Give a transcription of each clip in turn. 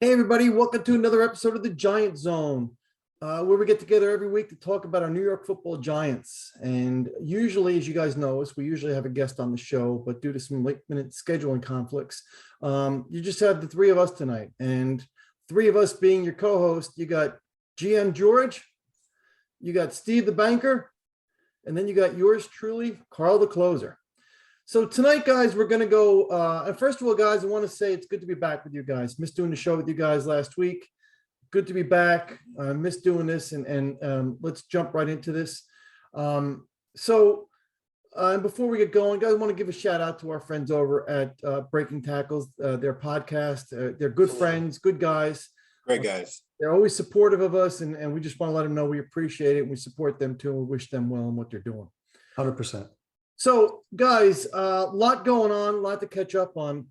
Hey, everybody, welcome to another episode of the Giant Zone, where we get together every week to talk about our New York Football Giants. And usually, as you guys know us, we usually have a guest on the show, but due to some late-minute scheduling conflicts, you just have the three of us tonight. And three of us being your co-host, you got GM George, you got Steve the Banker, and then you got yours truly, Carl the Closer. So tonight, guys, we're going to go, and first of all, guys, I want to say it's good to be back with you guys. Missed doing the show with you guys last week. Good to be back. Missed doing this, and let's jump right into this. And before we get going, guys, I want to give a shout out to our friends over at Breaking Tackles, their podcast. They're good friends, good guys. Great guys. They're always supportive of us, and we just want to let them know we appreciate it, and we support them too, and we wish them well in what they're doing. 100%. So, guys, a lot going on, a lot to catch up on.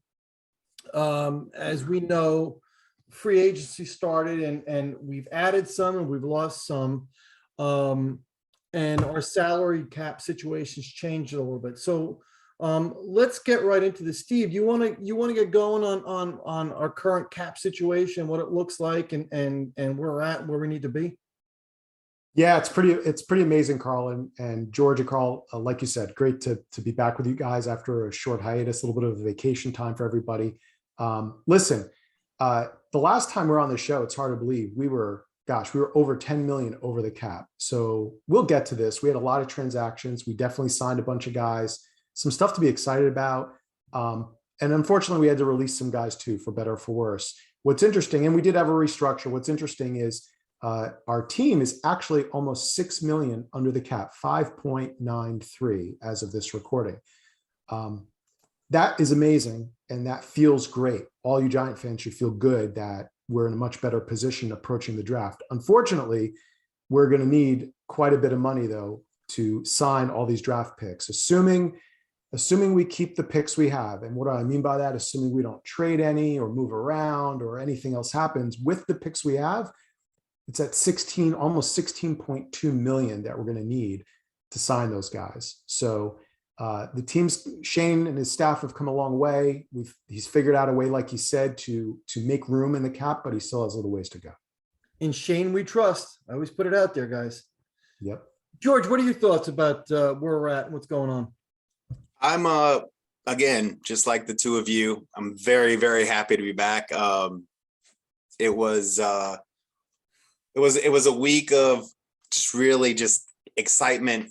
As we know, free agency started, and we've added some and we've lost some. And our salary cap situation's changed a little bit. So let's get right into this. Steve, you want to get going on our current cap situation, what it looks like, and where we're at, where we need to be? Yeah, it's pretty amazing, Carl and George and Carl. Like you said, great to be back with you guys after a short hiatus, a little bit of a vacation time for everybody. Listen, the last time we were on the show, it's hard to believe we were over 10 million over the cap. So we'll get to this. We had a lot of transactions. We definitely signed a bunch of guys, some stuff to be excited about. And unfortunately, we had to release some guys too, for better or for worse. What's interesting, and we did have a restructure. What's interesting is our team is actually almost 6 million under the cap, 5.93 as of this recording. That is amazing. And that feels great. All you Giant fans should feel good that we're in a much better position approaching the draft. Unfortunately, we're going to need quite a bit of money, though, to sign all these draft picks, assuming we keep the picks we have. And what do I mean by that? Assuming we don't trade any or move around or anything else happens with the picks we have, it's at almost 16.2 million that we're going to need to sign those guys. So the team's, Shane and his staff have come a long way. He's figured out a way, like he said, to make room in the cap, but he still has a little ways to go. In Shane, we trust. I always put it out there, guys. Yep. George, what are your thoughts about where we're at and what's going on? I'm again, just like the two of you, I'm very, very happy to be back. It was a week of just excitement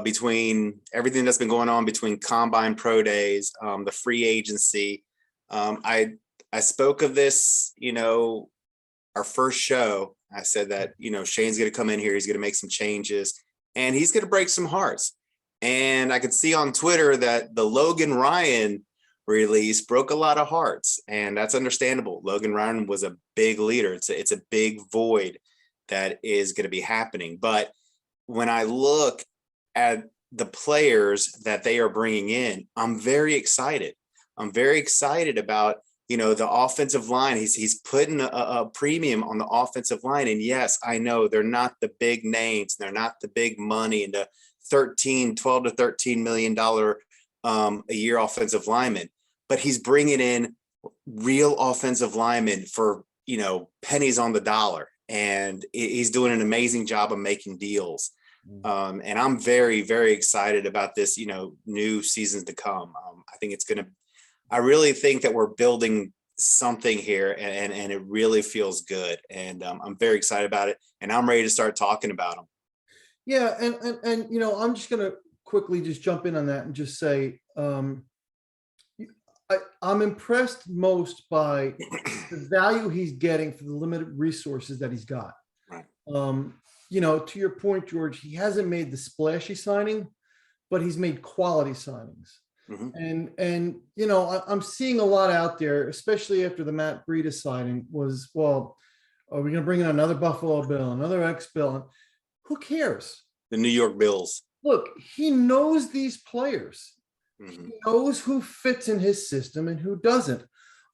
between everything that's been going on between Combine Pro Days, the free agency. I spoke of this, our first show. I said that, Shane's going to come in here. He's going to make some changes and he's going to break some hearts. And I could see on Twitter that the Logan Ryan release broke a lot of hearts, and that's understandable. Logan Ryan was a big leader. It's a big void that is going to be happening. But when I look at the players that they are bringing in, I'm very excited. I'm very excited about, the offensive line. He's putting a premium on the offensive line. And yes, I know they're not the big names. They're not the big money and the 12 to $13 million a year offensive linemen, but he's bringing in real offensive linemen for, pennies on the dollar. And he's doing an amazing job of making deals. And I'm very, very excited about this, new seasons to come. I really think that we're building something here and it really feels good. And I'm very excited about it. And I'm ready to start talking about them. Yeah. And I'm just going to quickly just jump in on that and just say, I'm impressed most by the value he's getting for the limited resources that he's got. Right. To your point, George, he hasn't made the splashy signing, but he's made quality signings. Mm-hmm. And I'm seeing a lot out there, especially after the Matt Brida signing was, well, are we going to bring in another Buffalo Bill, another ex-Bill? Who cares? The New York Bills. Look, he knows these players. Mm-hmm. He knows who fits in his system and who doesn't.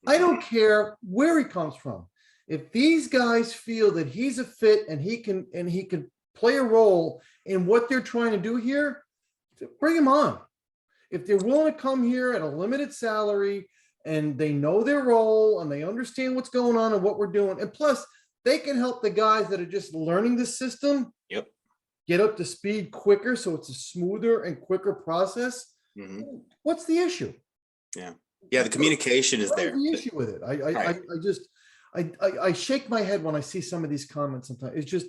I don't care where he comes from. If these guys feel that he's a fit and he can play a role in what they're trying to do here, bring him on. If they're willing to come here at a limited salary and they know their role and they understand what's going on and what we're doing. And plus, they can help the guys that are just learning the system Yep. get up to speed quicker, so it's a smoother and quicker process. Mhm. What's the issue? Yeah. The communication is What is there. the issue with it? I shake my head when I see some of these comments sometimes. It's just,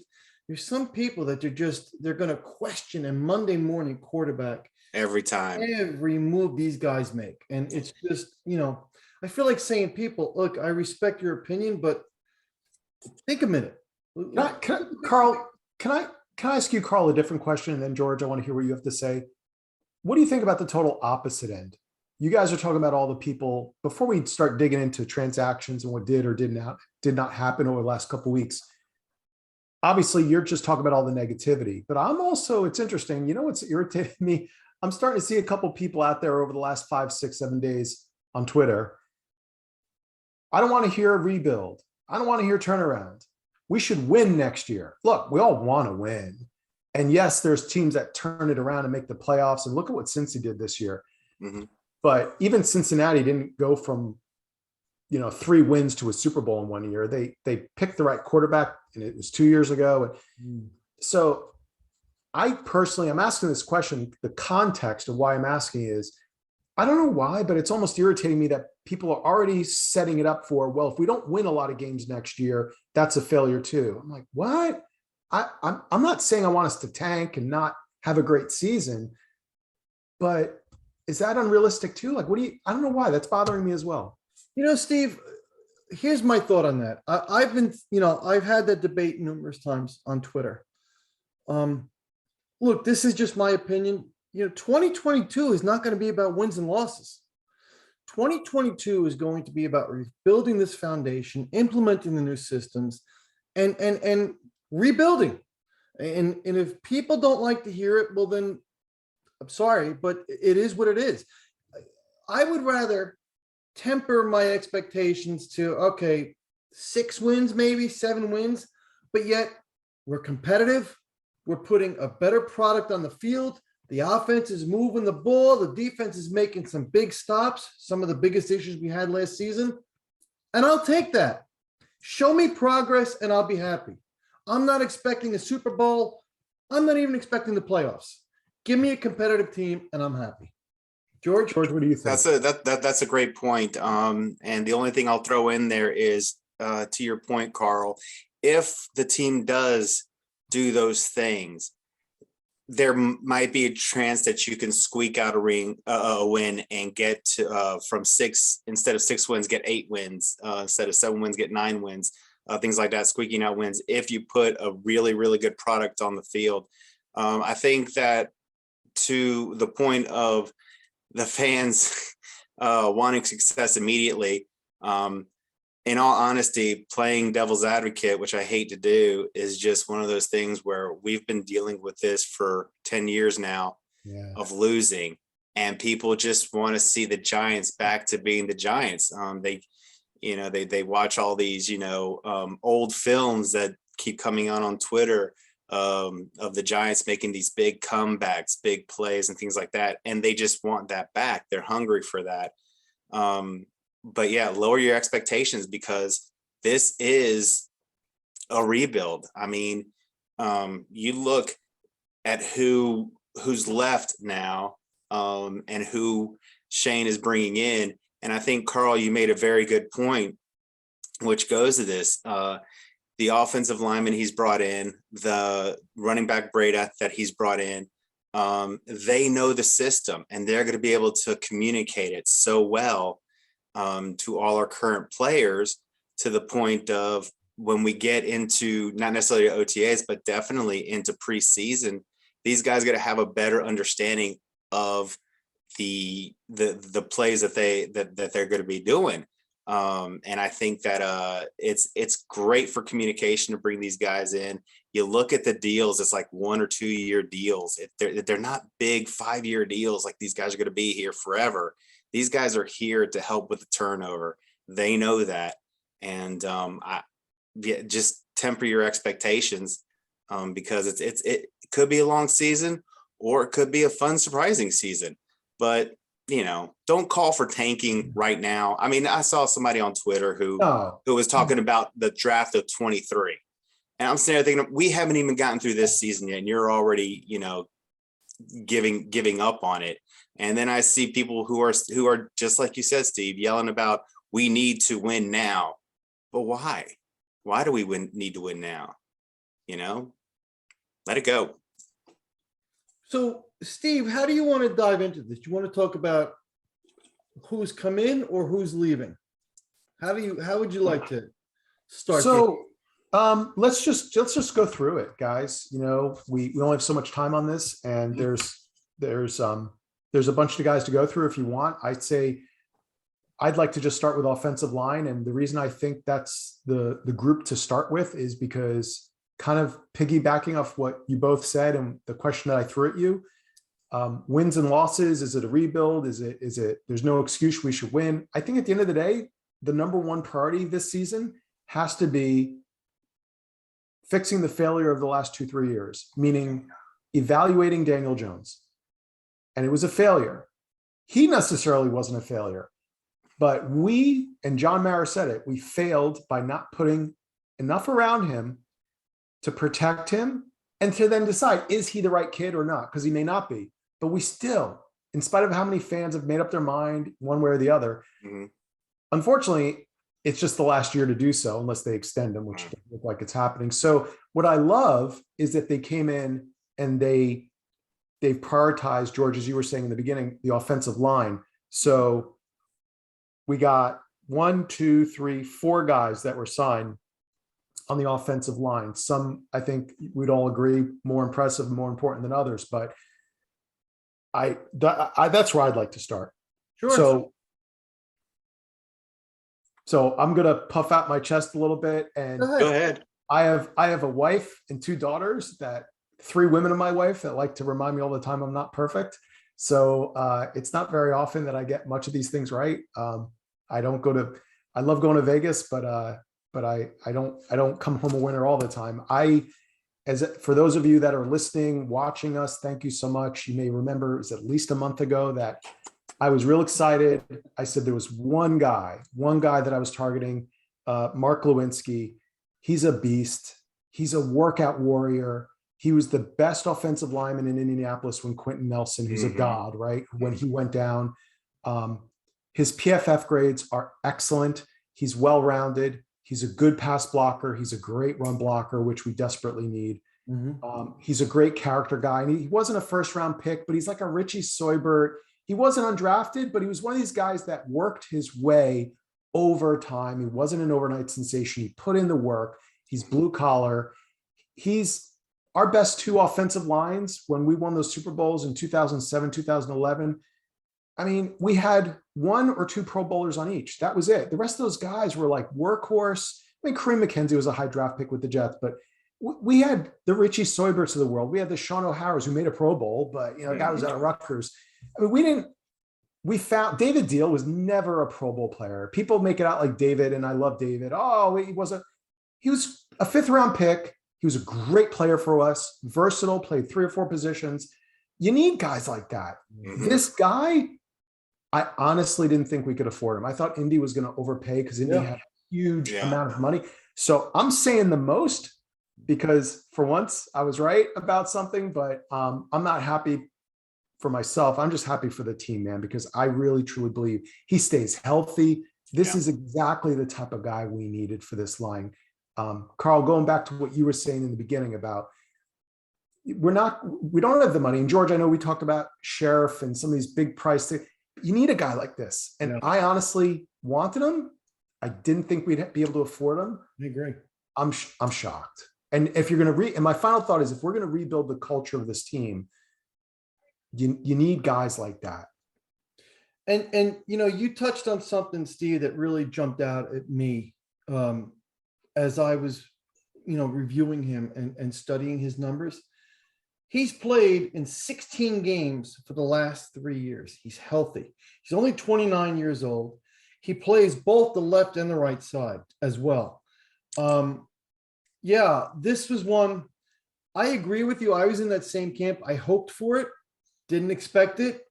there's some people that they're going to question a Monday morning quarterback Every time. every move these guys make. And it's just, I feel like saying, people, look, I respect your opinion, but think a minute. Carl, can I ask you, Carl, a different question? And then George, I want to hear what you have to say. What do you think about the total opposite end? You guys are talking about all the people, before we start digging into transactions and what did or did not happen over the last couple of weeks. Obviously, you're just talking about all the negativity, but I'm also, it's interesting. You know what's irritated me? I'm starting to see a couple of people out there over the last 5, 6, 7 days on Twitter. I don't want to hear a rebuild. I don't want to hear turnaround. We should win next year. Look, we all want to win. And yes, there's teams that turn it around and make the playoffs. And look at what Cincy did this year. Mhm. But even Cincinnati didn't go from, 3 wins to a Super Bowl in 1 year. They picked the right quarterback, and it was 2 years ago. So I'm asking this question. The context of why I'm asking is, I don't know why, but it's almost irritating me that people are already setting it up for, well, if we don't win a lot of games next year, that's a failure too. I'm like, what? I'm not saying I want us to tank and not have a great season, but is that unrealistic too? Like, I don't know why that's bothering me as well. Steve, here's my thought on that. I've had that debate numerous times on Twitter. Look, this is just my opinion. 2022 is not going to be about wins and losses. 2022 is going to be about rebuilding this foundation, implementing the new systems, and rebuilding. And if people don't like to hear it, well, then I'm sorry, but it is what it is. I would rather temper my expectations to, okay, 6 wins, maybe 7 wins, but yet we're competitive. We're putting a better product on the field. The offense is moving the ball. The defense is making some big stops, some of the biggest issues we had last season. And I'll take that. Show me progress and I'll be happy. I'm not expecting a Super Bowl. I'm not even expecting the playoffs. Give me a competitive team and I'm happy. George, what do you think? That's a great point. And the only thing I'll throw in there is, to your point, Carl, if the team does do those things, there might be a chance that you can squeak out a win and get to, from 6, instead of 6 wins, get 8 wins, instead of 7 wins, get 9 wins, things like that, squeaking out wins, if you put a really, really good product on the field. I think that, to the point of the fans wanting success immediately, in all honesty, playing devil's advocate, which I hate to do, is just one of those things where we've been dealing with this for 10 years now, of losing, and people just want to see the Giants back to being the Giants. They watch all these, old films that keep coming on Twitter, of the Giants making these big comebacks, big plays and things like that. And they just want that back. They're hungry for that. But yeah, lower your expectations, because this is a rebuild. I mean, you look at who's left now, and who Shane is bringing in. And I think, Carl, you made a very good point, which goes to this. The offensive lineman he's brought in, the running back Brida that he's brought in, they know the system, and they're going to be able to communicate it so well, to all our current players, to the point of when we get into not necessarily OTAs, but definitely into preseason, these guys got to have a better understanding of the plays that they're going to be doing. And I think that it's great for communication to bring these guys in. You look at the deals, it's like 1 or 2 year deals. They're not big 5-year deals like these guys are going to be here forever. These guys are here to help with the turnover. They know that. And just temper your expectations, because it could be a long season, or it could be a fun, surprising season. But don't call for tanking right now. I mean, I saw somebody on Twitter who No. was talking about the draft of 23. And I'm sitting there thinking, we haven't even gotten through this season yet, and you're already, giving up on it. And then I see people who are just like you said, Steve, yelling about we need to win now. But why? Why do we need to win now? Let it go. So, Steve, how do you want to dive into this? Do you want to talk about who's come in or who's leaving? How would you like to start? So, let's just go through it, guys. We only have so much time on this, and there's a bunch of guys to go through. If you want, I'd like to just start with offensive line. And the reason I think that's the group to start with is because, kind of piggybacking off what you both said and the question that I threw at you, wins and losses, is it a rebuild? Is it, there's no excuse we should win? I think at the end of the day, the number one priority this season has to be fixing the failure of the last 2-3 years, meaning evaluating Daniel Jones. And it was a failure. He necessarily wasn't a failure, but and John Mara said it, we failed by not putting enough around him to protect him and to then decide, is he the right kid or not? Because he may not be. But we still, in spite of how many fans have made up their mind one way or the other, unfortunately, it's just the last year to do so, unless they extend him, which doesn't look like it's happening. So what I love is that they came in and they've prioritized, George, as you were saying in the beginning, the offensive line. So we got 1, 2, 3, 4 guys that were signed on the offensive line. Some, I think we'd all agree, more impressive, more important than others, but that's where I'd like to start. Sure. So I'm going to puff out my chest a little bit, and Go ahead. I have a wife and 2 daughters, 3 women in my wife that like to remind me all the time I'm not perfect. So it's not very often that I get much of these things right. I love going to Vegas, but I don't come home a winner all the time. For those of you that are listening, watching us, thank you so much. You may remember it was at least a month ago that I was real excited. I said there was one guy that I was targeting, Mark Lewinsky. He's a beast. He's a workout warrior. He was the best offensive lineman in Indianapolis when Quentin Nelson, who's a god, right? When he went down, his PFF grades are excellent. He's well-rounded. He's a good pass blocker. He's a great run blocker, which we desperately need. He's a great character guy. And he wasn't a first-round pick, but he's like a Richie Soybert. He wasn't undrafted, but he was one of these guys that worked his way over time. He wasn't an overnight sensation. He put in the work. He's blue collar. He's our best 2 offensive lines when we won those Super Bowls in 2007, 2011. I mean, we had 1 or 2 Pro Bowlers on each. That was it. The rest of those guys were like workhorse. I mean, Kareem McKenzie was a high draft pick with the Jets, but we had the Richie Soyberts of the world. We had the Sean O'Hara's who made a Pro Bowl, but the guy was out of Rutgers. I mean, we found David Deal was never a Pro Bowl player. People make it out like David, and I love David. Oh, he was a 5th round pick. He was a great player for us, versatile, played 3 or 4 positions. You need guys like that. This guy, I honestly didn't think we could afford him. I thought Indy was going to overpay because Indy had a huge amount of money. So I'm saying the most because for once I was right about something, but I'm not happy for myself. I'm just happy for the team, man, because I really, truly believe he stays healthy. This is exactly the type of guy we needed for this line. Carl, going back to what you were saying in the beginning about we don't have the money. And George, I know we talked about Sheriff and some of these big price things. You need a guy like this. And I honestly wanted him. I didn't think we'd be able to afford him. I agree. I'm shocked. And if you're going to and my final thought is if we're going to rebuild the culture of this team, you need guys like that. And you touched on something, Steve, that really jumped out at me as I was, reviewing him and studying his numbers. He's played in 16 games for the last 3 years. He's healthy. He's only 29 years old. He plays both the left and the right side as well. This was one. I agree with you. I was in that same camp. I hoped for it. Didn't expect it.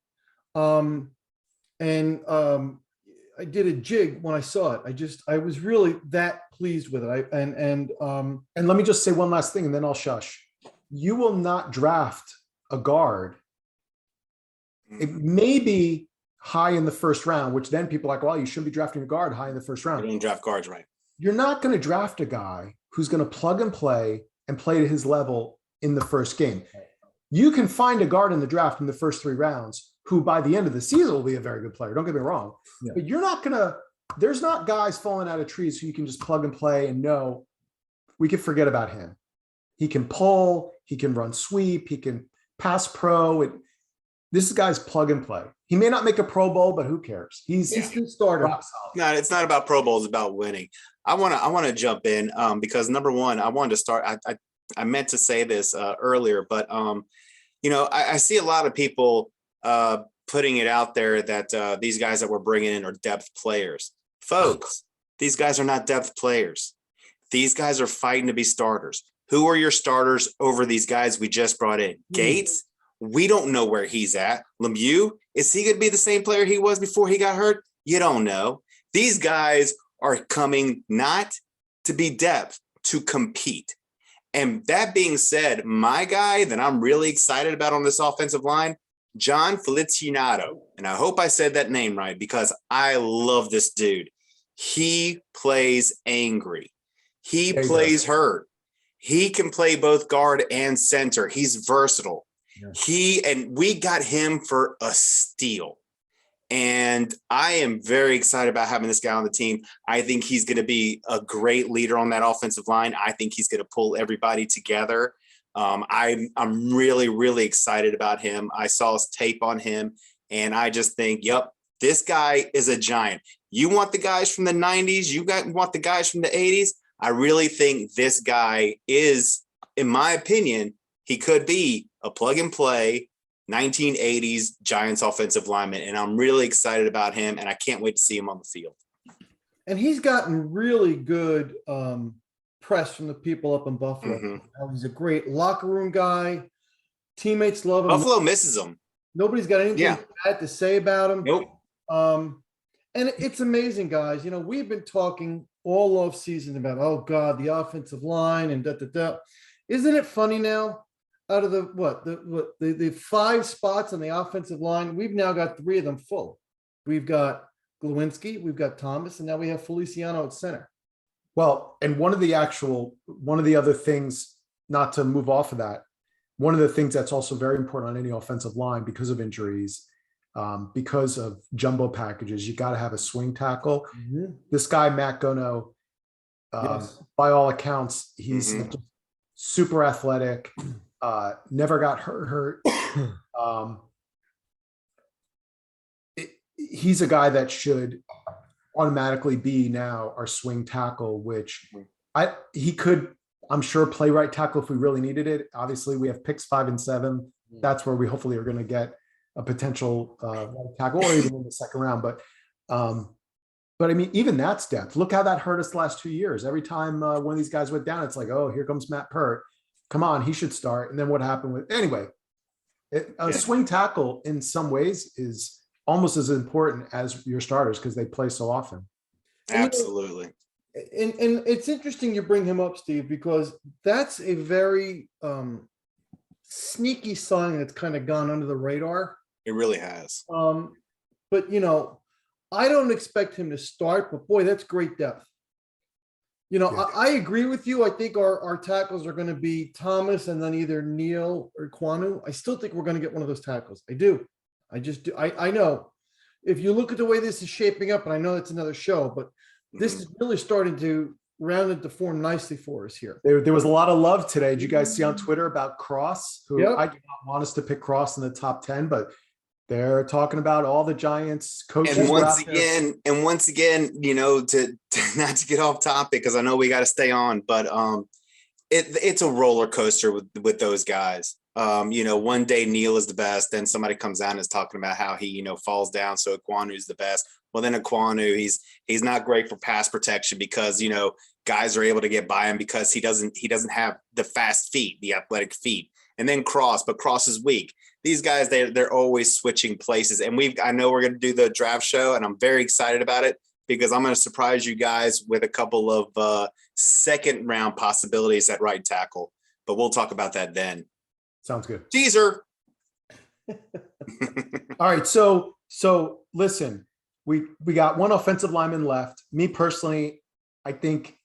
And I did a jig when I saw it. I was really that pleased with it. And let me just say one last thing and then I'll shush. You will not draft a guard. It may be high in the first round, which then people are like, well, you shouldn't be drafting a guard high in the first round. You don't draft guards, right? You're not going to draft a guy who's going to plug and play to his level in the first game. You can find a guard in the draft in the first 3 rounds who by the end of the season will be a very good player. Don't get me wrong. Yeah. But you're not going to, there's not guys falling out of trees who you can just plug and play and know we can forget about him. He can pull, he can run sweep, he can pass pro. This guy's plug and play. He may not make a Pro Bowl, but who cares? He's the starter. No, it's not about Pro Bowls, it's about winning. I want to jump in because number one, I wanted to start. I meant to say this earlier, but I see a lot of people putting it out there that these guys that we're bringing in are depth players. Folks, these guys are not depth players. These guys are fighting to be starters. Who are your starters over these guys we just brought in? Gates? We don't know where he's at. Lemieux, is he going to be the same player he was before he got hurt? You don't know. These guys are coming not to be depth, to compete. And that being said, my guy that I'm really excited about on this offensive line, John Felicianado. And I hope I said that name right because I love this dude. He plays angry. He plays hurt. He can play both guard and center. He's versatile. Yeah. We got him for a steal. And I am very excited about having this guy on the team. I think he's going to be a great leader on that offensive line. I think he's going to pull everybody together. I'm really, really excited about him. I saw his tape on him, and I just think, yep, this guy is a giant. You want the guys from the 90s? Want the guys from the 80s? I really think this guy is, in my opinion, he could be a plug and play 1980s Giants offensive lineman, and I'm really excited about him, and I can't wait to see him on the field. And he's gotten really good press from the people up in Buffalo. Mm-hmm. He's a great locker room guy. Teammates love him. Buffalo misses him. Nobody's got anything bad to say about him. Nope. And it's amazing, guys. We've been talking all off season about, oh God, the offensive line and da-da-da. Isn't it funny now? Out of the 5 spots on the offensive line, we've now got 3 of them full. We've got Lewinsky, we've got Thomas, and now we have Feliciano at center. Well, and one of the other things, not to move off of that, one of the things that's also very important on any offensive line because of injuries, because of jumbo packages, you got to have a swing tackle. Mm-hmm. This guy, Matt Gono, by all accounts, he's super athletic. Never got hurt. He's a guy that should automatically be now our swing tackle, which he could, I'm sure, play right tackle if we really needed it. Obviously, we have picks 5 and 7. That's where we hopefully are going to get a potential right tackle or even in the second round. But I mean, even that's depth. Look how that hurt us the last 2 years. Every time one of these guys went down, it's like, oh, here comes Matt Pert. Come on, he should start. And then what happened with, anyway, swing tackle in some ways is almost as important as your starters because they play so often. Absolutely. And it's interesting you bring him up, Steve, because that's a very sneaky sign that's kind of gone under the radar. It really has. But, I don't expect him to start, but boy, that's great depth. I agree with you. I think our tackles are going to be Thomas and then either Neal or Kwanu. I still think we're going to get one of those tackles. I do. I just do. I know if you look at the way this is shaping up, and I know it's another show, but this is really starting to round into form nicely for us here. There was a lot of love today. Did you guys see on Twitter about Cross, who I do not want us to pick Cross in the top 10, but they're talking about all the Giants coaches. And once again, to not to get off topic, because I know we got to stay on, but it's a roller coaster with those guys. One day Neal is the best, then somebody comes out and is talking about how he, falls down, so Kwanu is the best. Well, then Kwanu, he's not great for pass protection because guys are able to get by him because he doesn't have the fast feet, the athletic feet. and then Cross, but Cross is weak. These guys, they're always switching places. And I know we're going to do the draft show, and I'm very excited about it because I'm going to surprise you guys with a couple of second round possibilities at right tackle. But we'll talk about that then. Sounds good. Teaser. All right. So listen, we got one offensive lineman left. Me personally, I think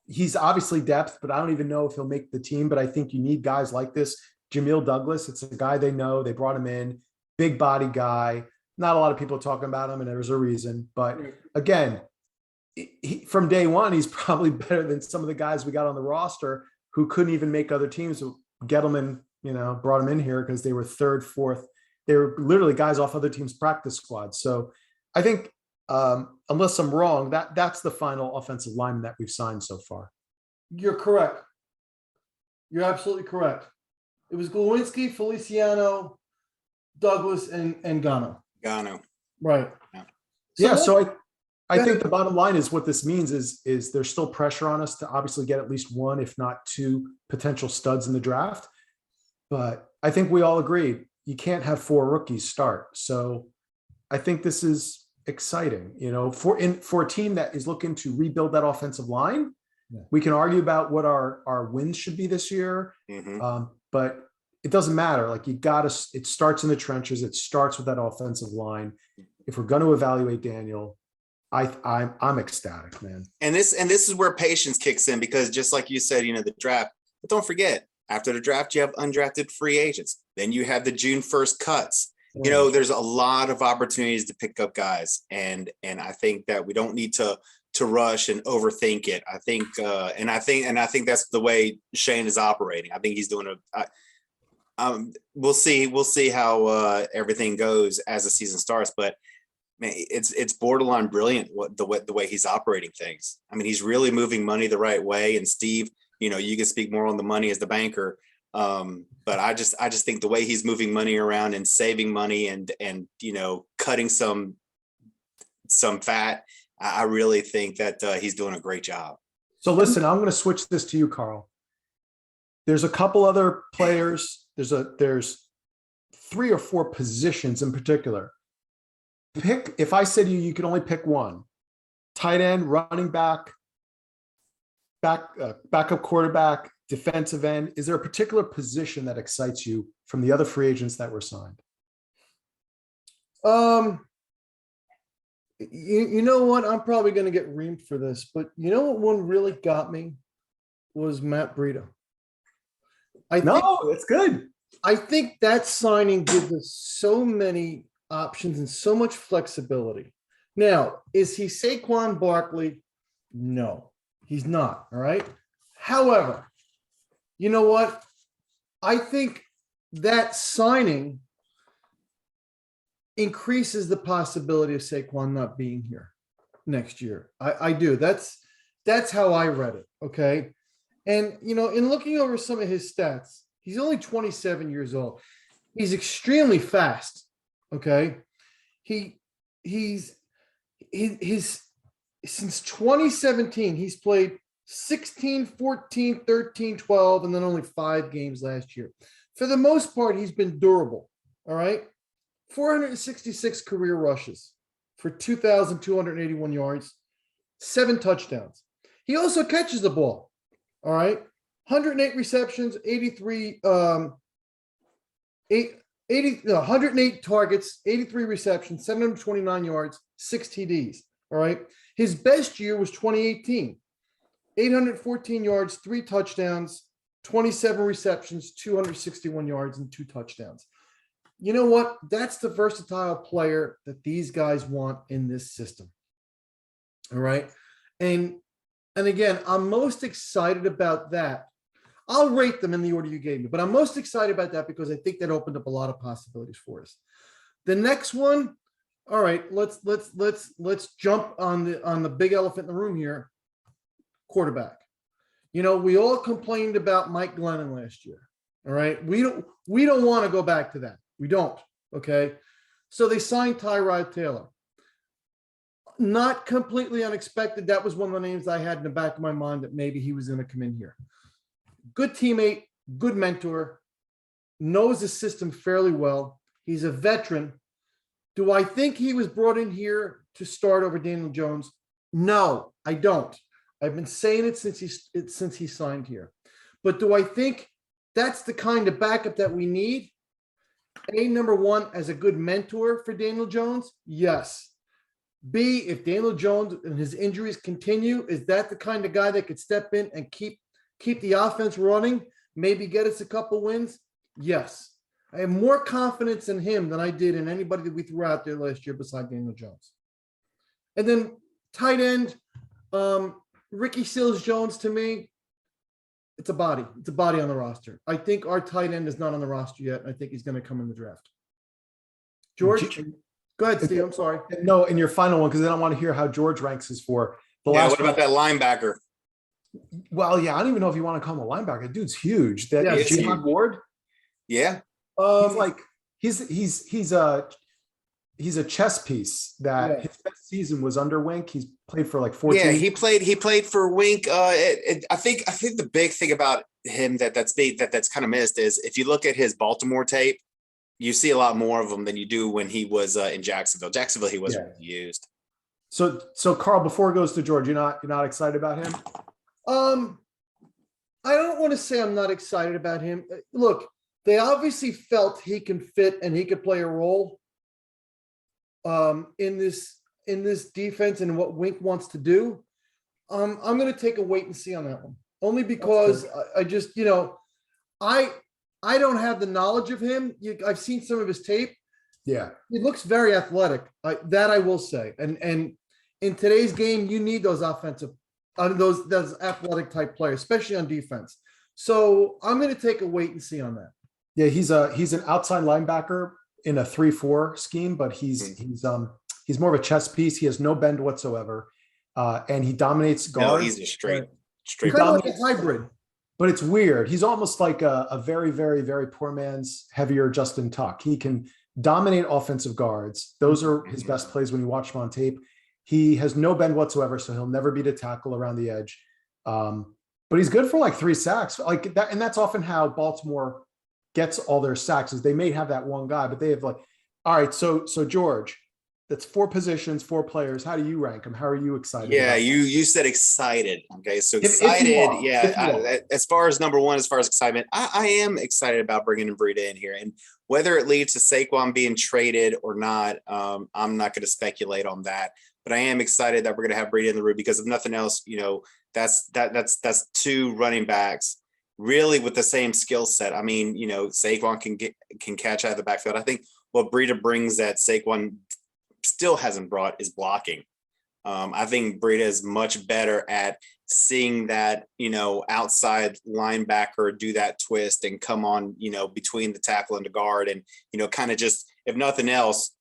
he's obviously depth, but I don't even know if he'll make the team. But I think you need guys like this. Jamil Douglas, it's a guy they know. They brought him in, big body guy. Not a lot of people talking about him, and there's a reason. But again, from day one, he's probably better than some of the guys we got on the roster who couldn't even make other teams. Gettleman, brought him in here because they were third, fourth. They were literally guys off other teams' practice squads. So I think, unless I'm wrong, that's the final offensive lineman that we've signed so far. You're correct. You're absolutely correct. It was Lewinsky, Feliciano, Douglas, and Gano. Right. Yeah. So I think the bottom line is what this means is there's still pressure on us to obviously get at least one, if not two potential studs in the draft. But I think we all agree you can't have 4 rookies start. So I think this is exciting, for a team that is looking to rebuild that offensive line. Yeah. We can argue about what our wins should be this year. Mm-hmm. But it doesn't matter. Like it starts in the trenches. It starts with that offensive line. If we're going to evaluate Daniel, I'm ecstatic, man. And this is where patience kicks in, because just like you said, the draft, but don't forget, after the draft, you have undrafted free agents. Then you have the June 1st cuts. Yeah. There's a lot of opportunities to pick up guys. And I think that we don't need to rush and overthink it. I think that's the way Shane is operating. I think he's doing we'll see how everything goes as the season starts, but man, it's borderline brilliant the way he's operating things. I mean, he's really moving money the right way. And Steve, you can speak more on the money as the banker. But I just think the way he's moving money around and saving money and cutting some fat, I really think that he's doing a great job. So listen, I'm going to switch this to you, Carl. There's a couple other players. There's 3 or 4 positions in particular. If I said to you could only pick one: tight end, running back, backup quarterback, defensive end. Is there a particular position that excites you from the other free agents that were signed? You know what? I'm probably going to get reamed for this, but you know what one really got me was Matt Brida. It's good. I think that signing gives us so many options and so much flexibility. Now, is he Saquon Barkley? No, he's not. All right. However, you know what? I think that signing increases the possibility of Saquon not being here next year. I do. That's how I read it. Okay. And, in looking over some of his stats, he's only 27 years old. He's extremely fast. Okay. He's since 2017, he's played 16, 14, 13, 12, and then only 5 games last year. For the most part, he's been durable. All right. 466 career rushes for 2,281 yards, 7 touchdowns. He also catches the ball. All right. 108 receptions, 108 targets, 83 receptions, 729 yards, 6 TDs. All right. His best year was 2018. 814 yards, 3 touchdowns, 27 receptions, 261 yards, and 2 touchdowns. You know what? That's the versatile player that these guys want in this system. All right. And again, I'm most excited about that. I'll rate them in the order you gave me, but I'm most excited about that because I think that opened up a lot of possibilities for us. The next one, all right, let's jump on the big elephant in the room here. Quarterback. We all complained about Mike Glennon last year. All right. We don't want to go back to that. We don't. Okay. So they signed Tyrod Taylor. Not completely unexpected. That was one of the names I had in the back of my mind that maybe he was going to come in here. Good teammate, good mentor. knows the system fairly well. He's a veteran. Do I think he was brought in here to start over Daniel Jones? No, I don't. I've been saying it since he signed here. But do I think that's the kind of backup that we need? Number one, as a good mentor for Daniel Jones? Yes. B, if Daniel Jones and his injuries continue, is that the kind of guy that could step in and keep the offense running, maybe get us a couple wins? Yes. I have more confidence in him than I did in anybody that we threw out there last year beside Daniel Jones. And then tight end, Ricky Seals-Jones, to me, it's a body. It's a body on the roster. I think our tight end is not on the roster yet. I think he's going to come in the draft. George? Go ahead, Steve. I'm sorry. No, in your final one, because I don't want to hear how George ranks his four. What about that linebacker? Well, yeah, I don't even know if you want to call him a linebacker. Dude's huge. That is Jihad Ward. Yeah. He's a chess piece that his best season was under Wink. He's played for like 14. Yeah, he played for Wink. I think the big thing about him that's kind of missed is if you look at his Baltimore tape, you see a lot more of him than you do when he was in Jacksonville. Jacksonville, he wasn't really used. So Carl, before it goes to George, you're not excited about him? I don't want to say I'm not excited about him. Look, they obviously felt he can fit and he could play a role in this defense and what Wink wants to do. I'm going to take a wait and see on that one, only because I just, I don't have the knowledge of him. I've seen some of his tape. Yeah, he looks very athletic. That I will say. And in today's game, you need those those athletic type players, especially on defense. So I'm going to take a wait and see on that. Yeah, he's an outside linebacker in a 3-4 scheme, but he's more of a chess piece. He has no bend whatsoever, and he dominates guards. No, he's a straight kind of like a hybrid. But it's weird. He's almost like a very, very, very poor man's heavier Justin Tuck. He can dominate offensive guards. Those are his best plays when you watch him on tape. He has no bend whatsoever, so he'll never beat a tackle around the edge. But he's good for like 3 sacks, like that, and that's often how Baltimore gets all their sacks. Is they may have that one guy, but they have like, all right. So George, that's 4 positions, 4 players. How do you rank them? How are you excited? Yeah, you said excited. Okay, so excited. As far as number one, as far as excitement, I am excited about bringing in Brida in here, and whether it leads to Saquon being traded or not, I'm not going to speculate on that. But I am excited that we're going to have Brida in the room because if nothing else, that's 2 running backs really with the same skill set. I mean, Saquon can catch out of the backfield. I think what Brida brings that Saquon still hasn't brought is blocking. I think Brida is much better at seeing that, outside linebacker do that twist and come on, between the tackle and the guard and, kind of just, if nothing else,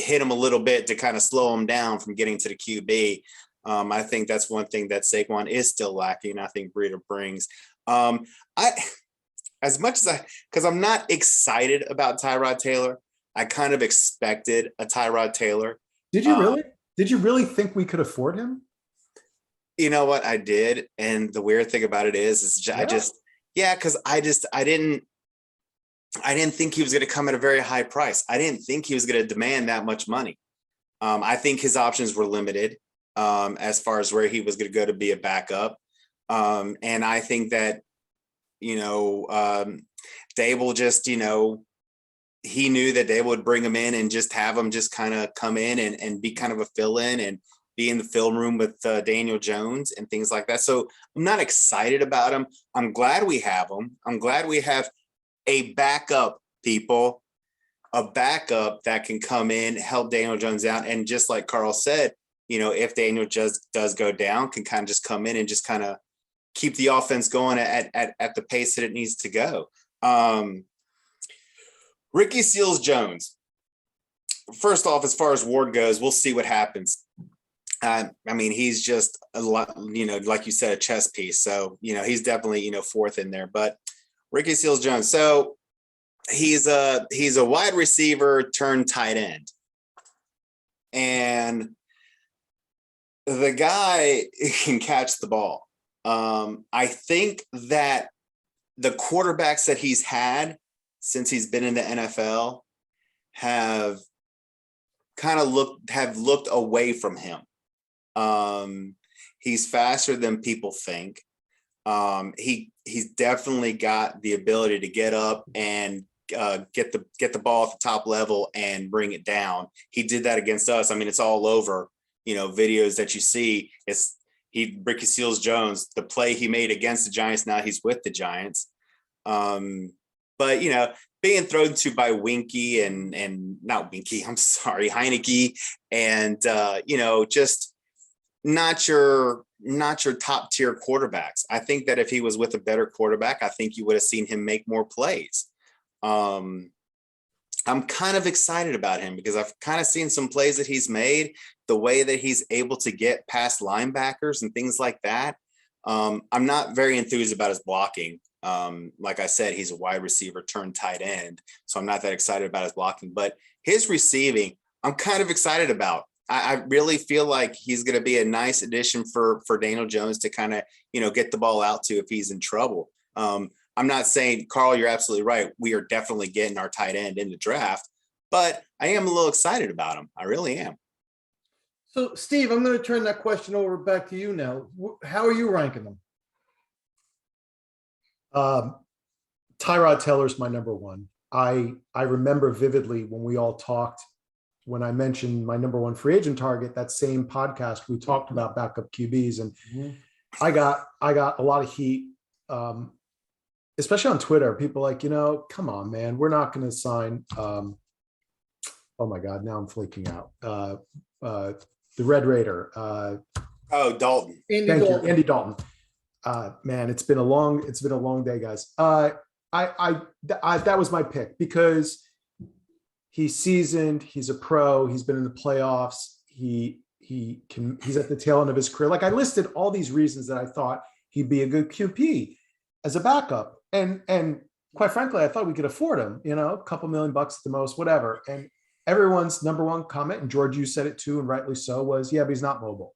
hit him a little bit to kind of slow him down from getting to the QB. I think that's one thing that Saquon is still lacking. I think Brida brings. Because I'm not excited about Tyrod Taylor. I kind of expected a Tyrod Taylor. Did you really? Did you really think we could afford him? You know what? I did. And the weird thing about it is because I didn't think he was going to come at a very high price. I didn't think he was going to demand that much money. I think his options were limited as far as where he was going to go to be a backup. And I think that, Dable just, he knew that they would bring him in and just have him just kind of come in and be kind of a fill-in and be in the film room with Daniel Jones and things like that. So I'm not excited about him. I'm glad we have him. I'm glad we have a backup, people, a backup that can come in, help Daniel Jones out. And just like Carl said, if Daniel just does go down, can kind of just come in and just kind of keep the offense going at the pace that it needs to go. Ricky Seals-Jones. First off, as far as Ward goes, we'll see what happens. I mean, he's just a lot, like you said, a chess piece. So, he's definitely, 4th in there. But Ricky Seals-Jones. So he's a wide receiver turned tight end. And the guy can catch the ball. I think that the quarterbacks that he's had since he's been in the NFL have kind of looked away from him. He's faster than people think. He's definitely got the ability to get up and get the ball at the top level and bring it down. He did that against us. I mean, it's all over, videos that you see. Ricky Seals-Jones, the play he made against the Giants. Now he's with the Giants. But being thrown to by Winky and not Winky, I'm sorry, Heineke, and just not your top tier quarterbacks. I think that if he was with a better quarterback, I think you would have seen him make more plays. I'm kind of excited about him because I've kind of seen some plays that he's made, the way that he's able to get past linebackers and things like that. I'm not very enthused about his blocking. Like I said, he's a wide receiver turned tight end, so I'm not that excited about his blocking, but his receiving, I'm kind of excited about. I really feel like he's going to be a nice addition for Daniel Jones to kind of, get the ball out to if he's in trouble. I'm not saying, Carl, you're absolutely right. We are definitely getting our tight end in the draft, but I am a little excited about him. I really am. So, Steve, I'm going to turn that question over back to you now. How are you ranking them? Tyrod Taylor's my number one. I remember vividly when we all talked, when I mentioned my number one free agent target, that same podcast, we talked about backup QBs, and I got a lot of heat, especially on Twitter. People like, come on, man, we're not going to sign. Oh my God, now I'm flaking out. The Red Raider. Dalton. Andy Dalton. Man, it's been a long day, guys. That was my pick because he's seasoned. He's a pro. He's been in the playoffs. He's at the tail end of his career. Like, I listed all these reasons that I thought he'd be a good QP as a backup. And quite frankly, I thought we could afford him, a couple $1 million at the most, whatever. And everyone's number one comment, and George, you said it too, and rightly so, was, yeah, but he's not mobile.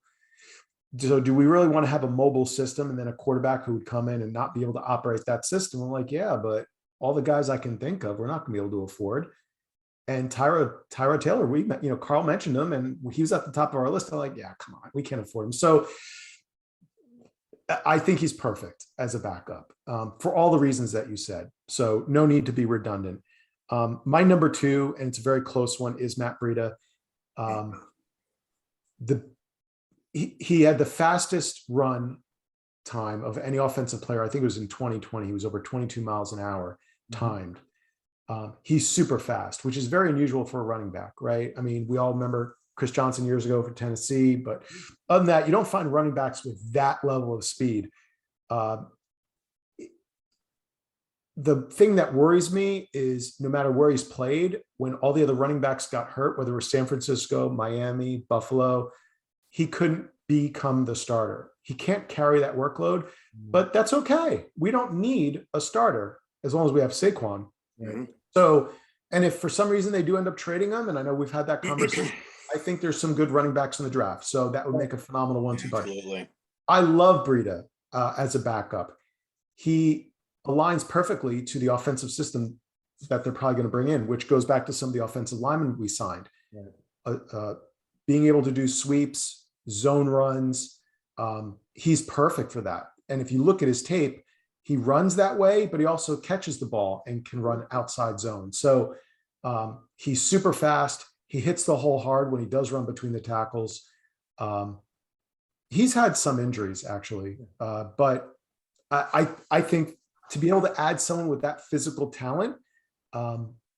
So do we really want to have a mobile system and then a quarterback who would come in and not be able to operate that system? I'm like, yeah, but all the guys I can think of, we're not going to be able to afford. And Tyrod Taylor, Carl mentioned him and he was at the top of our list. I'm like, yeah, come on, we can't afford him. So I think he's perfect as a backup for all the reasons that you said. So no need to be redundant. My number two, and it's a very close one, is Matt Brida. He had the fastest run time of any offensive player. I think it was in 2020. He was over 22 miles an hour timed. He's super fast, which is very unusual for a running back, right? I mean, we all remember Chris Johnson years ago for Tennessee, but other than that, you don't find running backs with that level of speed. The thing that worries me is no matter where he's played, when all the other running backs got hurt, whether it was San Francisco, Miami, Buffalo, he couldn't become the starter. He can't carry that workload, but that's okay. We don't need a starter as long as we have Saquon. Mm-hmm. So, and if for some reason they do end up trading him, and I know we've had that conversation, I think there's some good running backs in the draft. So that would make a phenomenal one-two punch. Absolutely. I love Brida as a backup. He aligns perfectly to the offensive system that they're probably going to bring in, which goes back to some of the offensive linemen we signed. Being able to do sweeps, zone runs, he's perfect for that. And if you look at his tape, he runs that way, but he also catches the ball and can run outside zone. So he's super fast. He hits the hole hard when he does run between the tackles. He's had some injuries actually, but I think to be able to add someone with that physical talent,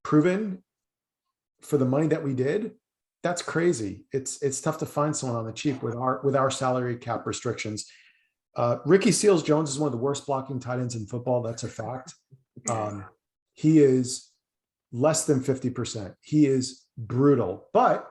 proven for the money that we did, that's crazy. It's tough to find someone on the cheap with our salary cap restrictions. Ricky Seals-Jones is one of the worst blocking tight ends in football. That's a fact. He is less than 50%. He is brutal, but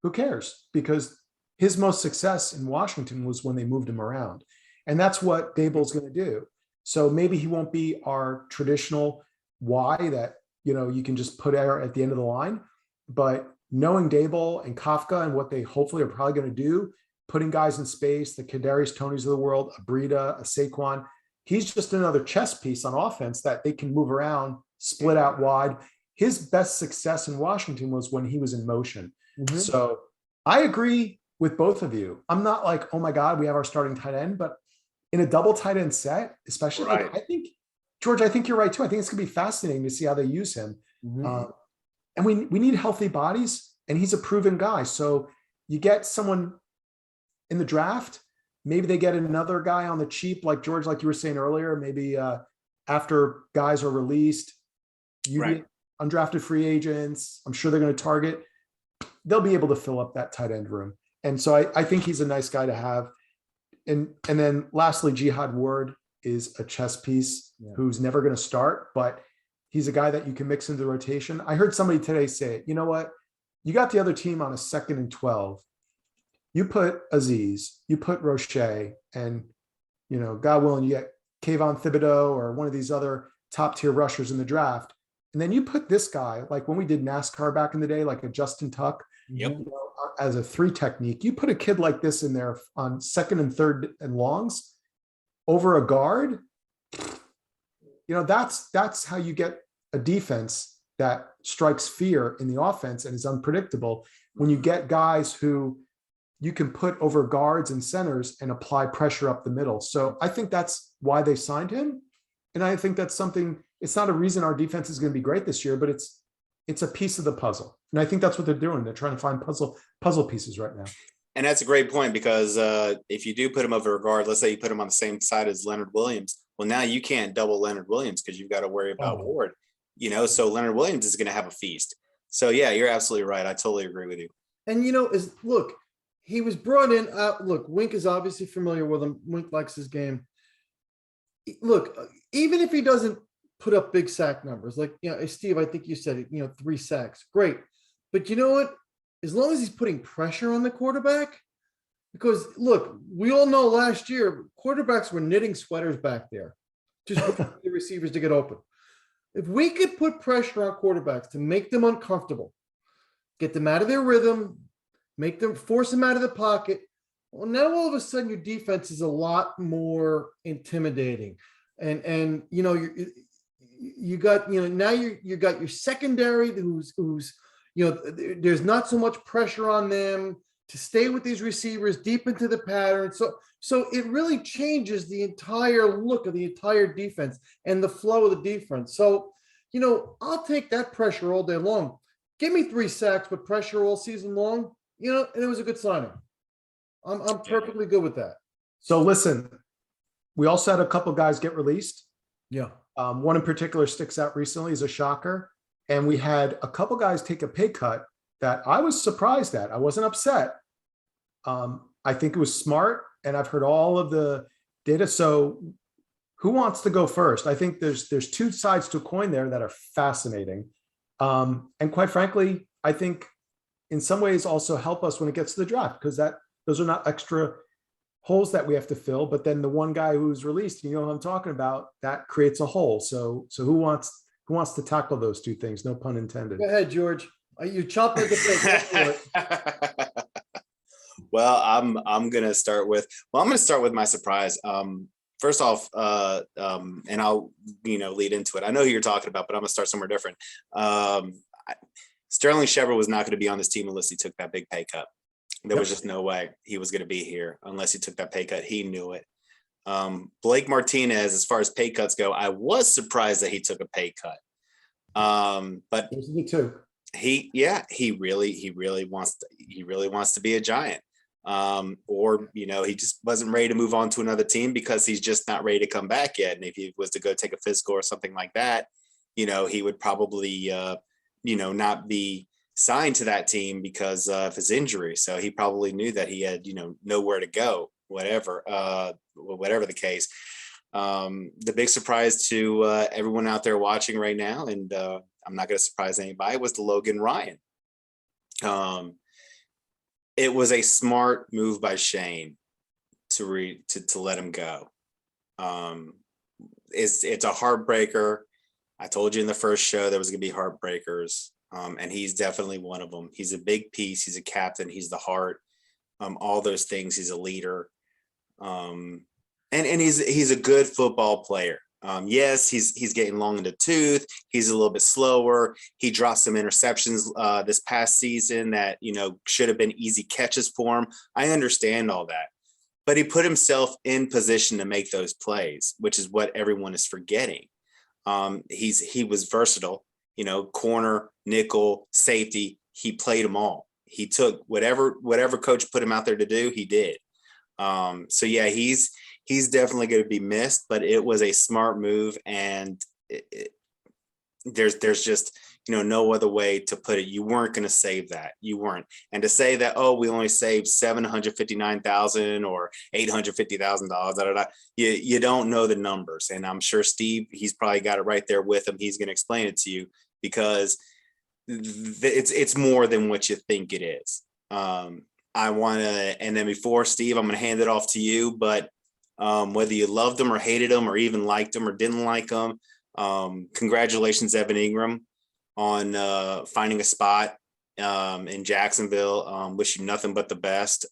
who cares? Because his most success in Washington was when they moved him around. And that's what Daboll's going to do. So maybe he won't be our traditional Y that, you can just put air at the end of the line. But knowing Daboll and Kafka and what they hopefully are probably going to do, putting guys in space, the Kadarius Tonys of the world, a Brida, a Saquon, He's just another chess piece on offense that they can move around, split out wide. His best success in Washington was when he was in motion. Mhm. So I agree with both of you. I'm not like, oh my God, we have our starting tight end, but in a double tight end set, especially, Right. like, I think, George, I think you're right too. I think it's gonna be fascinating to see how they use him. Mhm. And we need healthy bodies, and he's a proven guy. So you get someone in the draft, maybe they get another guy on the cheap, like George, like you were saying earlier, maybe after guys are released, you Right. get undrafted free agents. I'm sure they're going to target. They'll be able to fill up that tight end room. And so I think he's a nice guy to have. And then lastly, Jihad Ward is a chess piece who's never going to start, but he's a guy that you can mix into the rotation. I heard somebody today say, you know what? You got the other team on a 2nd and 12. You put Aziz, you put Roche, and, you know, God willing, you get Kayvon Thibodeau or one of these other top tier rushers in the draft. And then you put this guy, like when we did NASCAR back in the day, like a Justin Tuck, Yep. you know, as a 3 technique. You put a kid like this in there on 2nd and 3rd and longs over a guard. You know, that's how you get a defense that strikes fear in the offense and is unpredictable. When you get guys who you can put over guards and centers and apply pressure up the middle. So I think that's why they signed him. And I think that's something, it's not a reason our defense is going to be great this year, but it's a piece of the puzzle. And I think that's what they're doing. They're trying to find puzzle pieces right now. And that's a great point, because if you do put him over a guard, let's say you put him on the same side as Leonard Williams. Well, now you can't double Leonard Williams because you've got to worry about Ward, you know, so Leonard Williams is going to have a feast. So yeah, you're absolutely right. I totally agree with you. And, you know, look, he was brought in. Look, Wink is obviously familiar with him. Wink likes his game. Look, even if he doesn't put up big sack numbers, like, you know, Steve, I think you said it, you know, 3 sacks, great. But you know what? As long as he's putting pressure on the quarterback, because look, we all know last year quarterbacks were knitting sweaters back there, just waiting for the receivers to get open. If we could put pressure on quarterbacks to make them uncomfortable, get them out of their rhythm, force them out of the pocket, well, now all of a sudden your defense is a lot more intimidating. And you know, you got, you know, now you got your secondary who's you know, there's not so much pressure on them to stay with these receivers deep into the pattern. So it really changes the entire look of the entire defense and the flow of the defense. So, you know, I'll take that pressure all day long. Give me 3 sacks with pressure all season long, you know, and it was a good signing. I'm perfectly good with that. So listen, we also had a couple guys get released. Yeah. One in particular sticks out recently, is a shocker. And we had a couple guys take a pay cut that I was surprised at. I wasn't upset. I think it was smart, and I've heard all of the data. So who wants to go first? I think there's 2 sides to a coin there that are fascinating. And quite frankly, I think in some ways also help us when it gets to the draft, because those are not extra holes that we have to fill. But then the one guy who's released, you know what I'm talking about, that creates a hole. So who wants to tackle those 2 things? No pun intended. Go ahead, George. You chopped at the bit. Well, I'm gonna start with my surprise. First off, and I'll, you know, lead into it. I know who you're talking about, but I'm gonna start somewhere different. Sterling Shepard was not going to be on this team unless he took that big pay cut. There was just no way he was going to be here unless he took that pay cut. He knew it. Blake Martinez, as far as pay cuts go, I was surprised that he took a pay cut. But Me too. he really wants to be a Giant. Or, you know, he just wasn't ready to move on to another team because he's just not ready to come back yet. And if he was to go take a physical or something like that, you know, he would probably, you know, not be signed to that team because of his injury. So he probably knew that he had, you know, nowhere to go, whatever the case. The big surprise to everyone out there watching right now, and I'm not going to surprise anybody, was the Logan Ryan. It was a smart move by Shane to let him go. It's a heartbreaker. I told you in the first show there was going to be heartbreakers, and he's definitely one of them. He's a big piece. He's a captain. He's the heart. All those things. He's a leader. And And he's a good football player. Yes, he's getting long in the tooth. He's a little bit slower. He dropped some interceptions this past season that, should have been easy catches for him. I understand all that, but he put himself in position to make those plays, which is what everyone is forgetting. He was versatile, corner, nickel, safety. He played them all. He took whatever coach put him out there to do, he did. So yeah, he's definitely going to be missed, but it was a smart move, and there's just no other way to put it. You weren't going to save that. You weren't. And to say that, oh, we only saved $759,000 or $850,000, you don't know the numbers. And I'm sure Steve, he's probably got it right there with him. He's going to explain it to you, because it's more than what you think it is. I want to, and then before Steve, I'm going to hand it off to you, but whether you loved him or hated him or even liked him or didn't like him, congratulations, Evan Ingram, on finding a spot in Jacksonville. Wish you nothing but the best.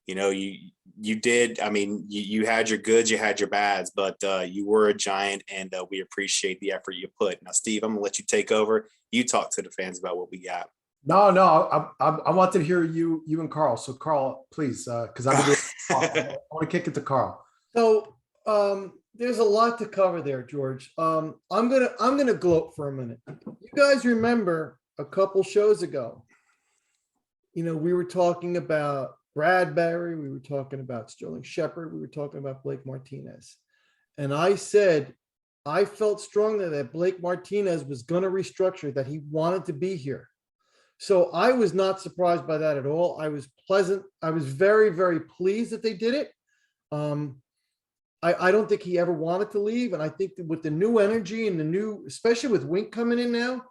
You did. I mean, you had your goods, you had your bads, but you were a Giant, and we appreciate the effort you put. Now, Steve, I'm gonna let you take over. You talk to the fans about what we got. No, I wanted to hear you and Carl. So Carl, please, because I want to kick it to Carl. So there's a lot to cover there, George. I'm gonna gloat for a minute. You guys remember a couple shows ago, we were talking about Bradbury, we were talking about Sterling Shepard, we were talking about Blake Martinez, and I said I felt strongly that Blake Martinez was going to restructure, that he wanted to be here. So I was not surprised by that at all. I was very, very pleased that they did it. I don't think he ever wanted to leave. And I think that with the new energy and especially with Wink coming in now,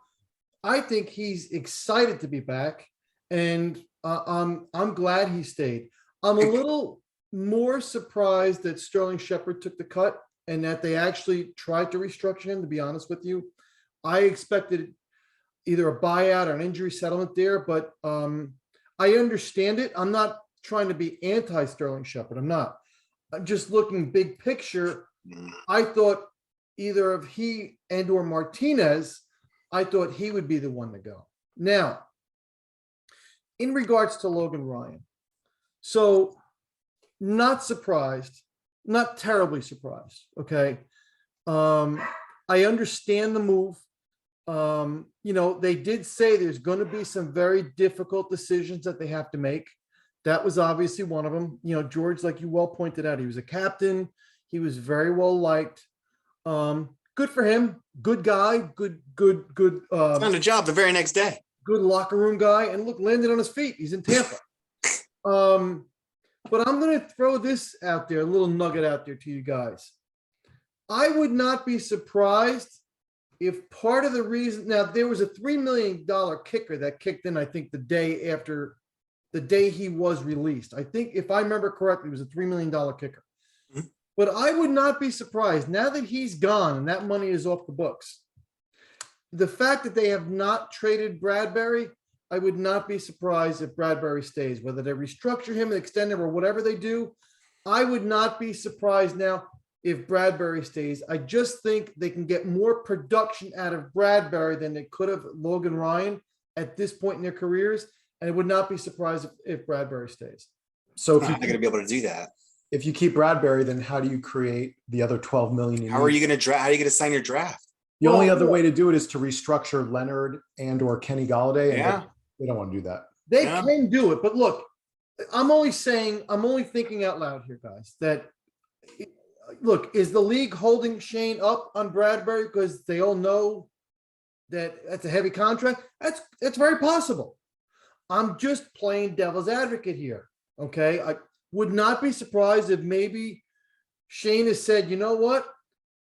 I think he's excited to be back. And I'm glad he stayed. I'm a little more surprised that Sterling Shepard took the cut and that they actually tried to restructure him, to be honest with you. I expected either a buyout or an injury settlement there, but I understand it. I'm not trying to be anti-Sterling Shepard. I'm not. I'm just looking big picture. I thought either of he and or Martinez, I thought he would be the one to go. Now, in regards to Logan Ryan, so not surprised, not terribly surprised, okay? I understand the move. They did say there's going to be some very difficult decisions that they have to make. That was obviously one of them. George, like you well pointed out, he was a captain. He was very well liked. Good for him. Good guy. Good. Found a job the very next day. Good locker room guy. And look, landed on his feet. He's in Tampa. But I'm going to throw this out there, a little nugget out there to you guys. I would not be surprised if part of the reason, now there was a $3 million kicker that kicked in, I think the day he was released. I think if I remember correctly, it was a $3 million kicker. Mm-hmm. But I would not be surprised now that he's gone and that money is off the books. The fact that they have not traded Bradbury, I would not be surprised if Bradbury stays, whether they restructure him and extend him or whatever they do. I would not be surprised now if Bradbury stays. I just think they can get more production out of Bradbury than they could have Logan Ryan at this point in their careers. And I would not be surprised if Bradbury stays. So if you're not going to be able to do that. If you keep Bradbury, then how do you create the other $12 million? How are you going to sign your draft? The only other way to do it is to restructure Leonard and or Kenny Golladay. And they don't want to do that. They can do it. But look, I'm only thinking out loud here, guys, that look, is the league holding Shane up on Bradbury because they all know that that's a heavy contract? That's very possible. I'm just playing devil's advocate here. Okay. I would not be surprised if maybe Shane has said, you know what?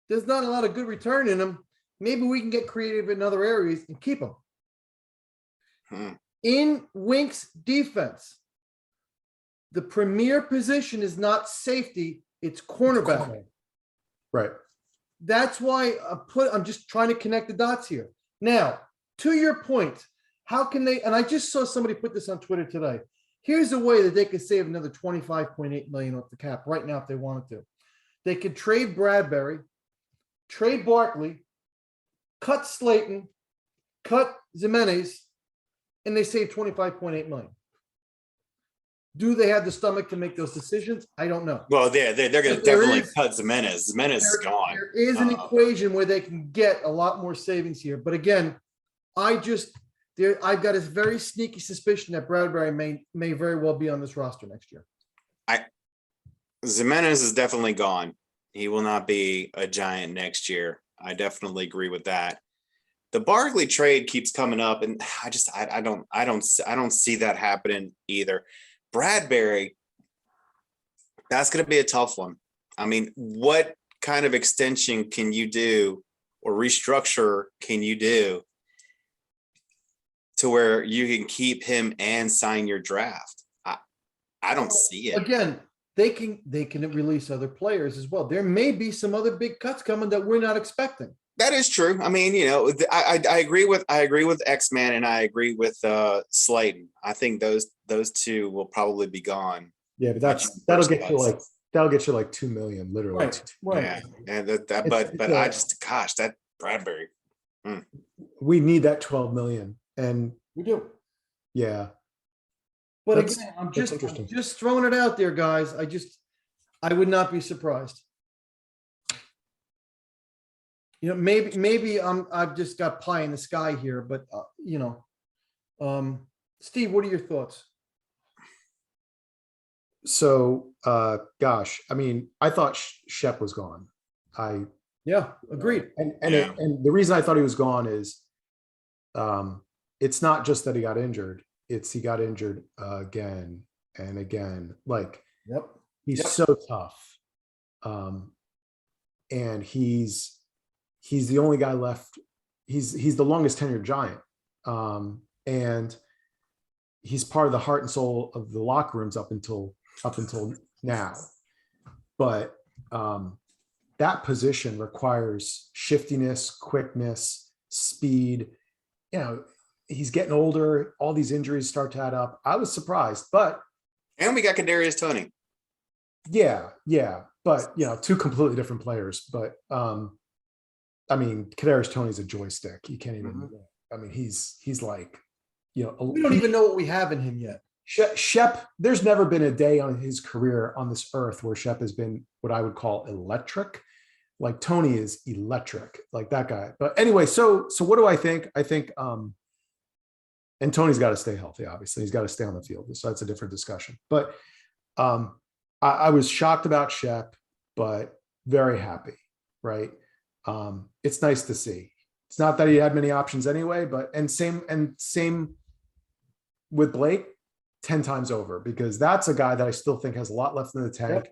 There's not a lot of good return in him. Maybe we can get creative in other areas and keep him. In Wink's defense, the premier position is not safety, it's cornerback. Right. That's why I'm just trying to connect the dots here. Now, to your point, how can they, and I just saw somebody put this on Twitter today. Here's a way that they could save another $25.8 million off the cap right now if they wanted to. They could trade Bradbury, trade Barkley, cut Slayton, cut Jimenez, and they save $25.8 million. Do they have the stomach to make those decisions? I don't know. Well, they're going to But there definitely is- cut Jimenez. Jimenez is gone. There is an equation where they can get a lot more savings here. But again, I've got a very sneaky suspicion that Bradbury may very well be on this roster next year. Jimenez is definitely gone. He will not be a Giant next year. I definitely agree with that. The Barkley trade keeps coming up, and I don't see that happening either. Bradbury, that's going to be a tough one. I mean, what kind of extension can you do or restructure can you do to where you can keep him and sign your draft? I don't see it. Again, they can release other players as well. There may be some other big cuts coming that we're not expecting. That is true. I mean, I agree with X-Man and I agree with Slayton. I think those two will probably be gone. Yeah, but that'll get you like 2 million, literally. Right. Yeah, and that Bradbury. We need that 12 million, and We do. yeah. But That's again, I'm interesting. just throwing it out there, guys. I would not be surprised. Maybe I've just got pie in the sky here, but Steve, what are your thoughts? So, gosh, I mean, I thought Shep was gone. Yeah, agreed. And the reason I thought he was gone is, it's not just that he got injured; he got injured again and again. Like, he's so tough, and he's the only guy left. He's the longest tenured Giant, and he's part of the heart and soul of the locker rooms up until now. But that position requires shiftiness, quickness, speed. He's getting older. All these injuries start to add up. I was surprised, And we got Kadarius Toney. Yeah. But two completely different players. But I mean, Kadarius Toney's a joystick. You can't even. I mean, he's like, we don't even know what we have in him yet. Shep, there's never been a day on his career on this earth where Shep has been what I would call electric. Like Tony is electric, like that guy. But anyway, so what do I think? I think, and Tony's got to stay healthy. Obviously, he's got to stay on the field. So that's a different discussion. But I was shocked about Shep, but very happy. Right? It's nice to see. It's not that he had many options anyway, but same with Blake. 10 times over, because that's a guy that I still think has a lot left in the tank.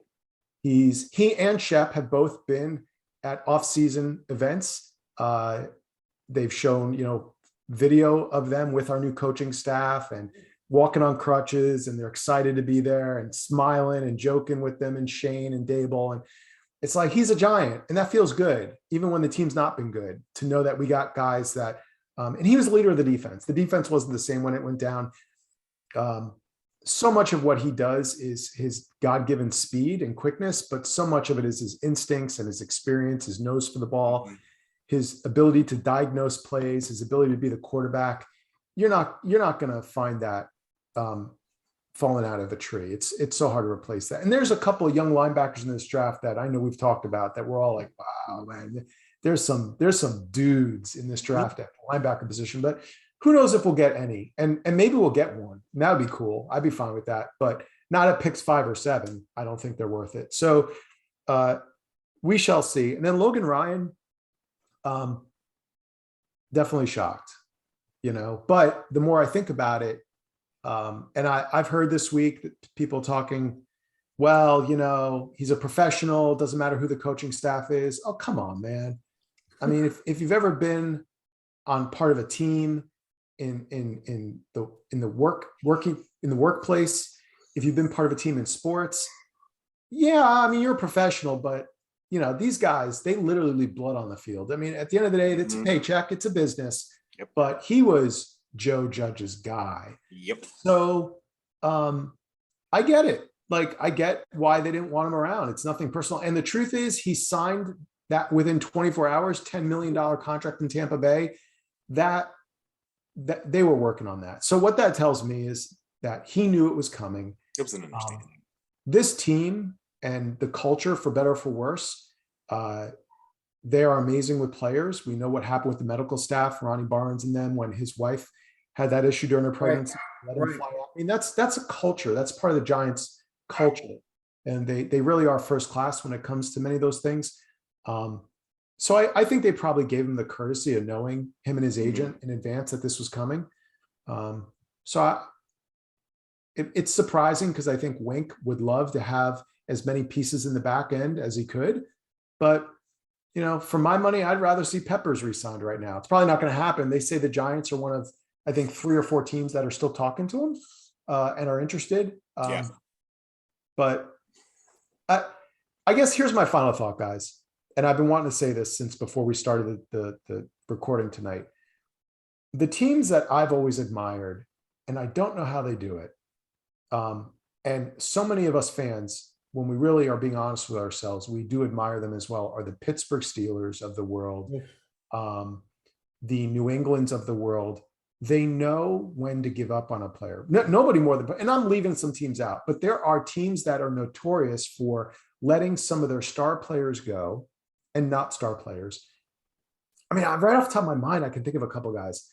Yep. He and Shep have both been at off-season events. They've shown, video of them with our new coaching staff and walking on crutches, and they're excited to be there and smiling and joking with them and Shane and Dable. And it's like, he's a Giant, and that feels good, even when the team's not been good, to know that we got guys that, and he was the leader of the defense. The defense wasn't the same when it went down. So much of what he does is his God-given speed and quickness, but so much of it is his instincts and his experience, his nose for the ball, his ability to diagnose plays, his ability to be the quarterback. You're not going to find that falling out of a tree. It's so hard to replace that. And there's a couple of young linebackers in this draft that I know we've talked about that we're all like, wow, man, there's some dudes in this draft at the linebacker position, but who knows if we'll get any, and maybe we'll get one. And that would be cool. I'd be fine with that, but not at picks 5 or 7. I don't think they're worth it. So we shall see. And then Logan Ryan, definitely shocked, but the more I think about it, and I've heard this week that people talking, well, he's a professional. Doesn't matter who the coaching staff is. Oh, come on, man. I mean, if you've ever been on part of a team, in the workplace, if you've been part of a team in sports, I mean, you're a professional, but these guys, they literally leave blood on the field. I mean, at the end of the day, it's a paycheck, it's a business. Yep. But he was Joe Judge's guy. Yep. So I get it. like, I get why they didn't want him around. It's nothing personal. And the truth is, he signed that within 24 hours, $10 million contract in Tampa Bay. That they were working on that. So what that tells me is that he knew it was coming. It was an understanding. This team and the culture, for better or for worse, they are amazing with players. We know what happened with the medical staff, Ronnie Barnes and them, when his wife had that issue during her pregnancy. Let him fly out. I mean, that's a culture. That's part of the Giants' culture. And they really are first class when it comes to many of those things. So I think they probably gave him the courtesy of knowing him and his agent in advance that this was coming. It's surprising because I think Wink would love to have as many pieces in the back end as he could. But, you know, for my money, I'd rather see Peppers re-signed right now. It's probably not going to happen. They say the Giants are one of, I think, 3 or 4 teams that are still talking to him and are interested. But I guess here's my final thought, guys. And I've been wanting to say this since before we started the recording tonight. The teams that I've always admired, and I don't know how they do it, and so many of us fans, when we really are being honest with ourselves, we do admire them as well, are the Pittsburgh Steelers of the world, the New Englands of the world. They know when to give up on a player. Nobody more than, and I'm leaving some teams out, but there are teams that are notorious for letting some of their star players go and not star players. I mean, right off the top of my mind, I can think of a couple guys.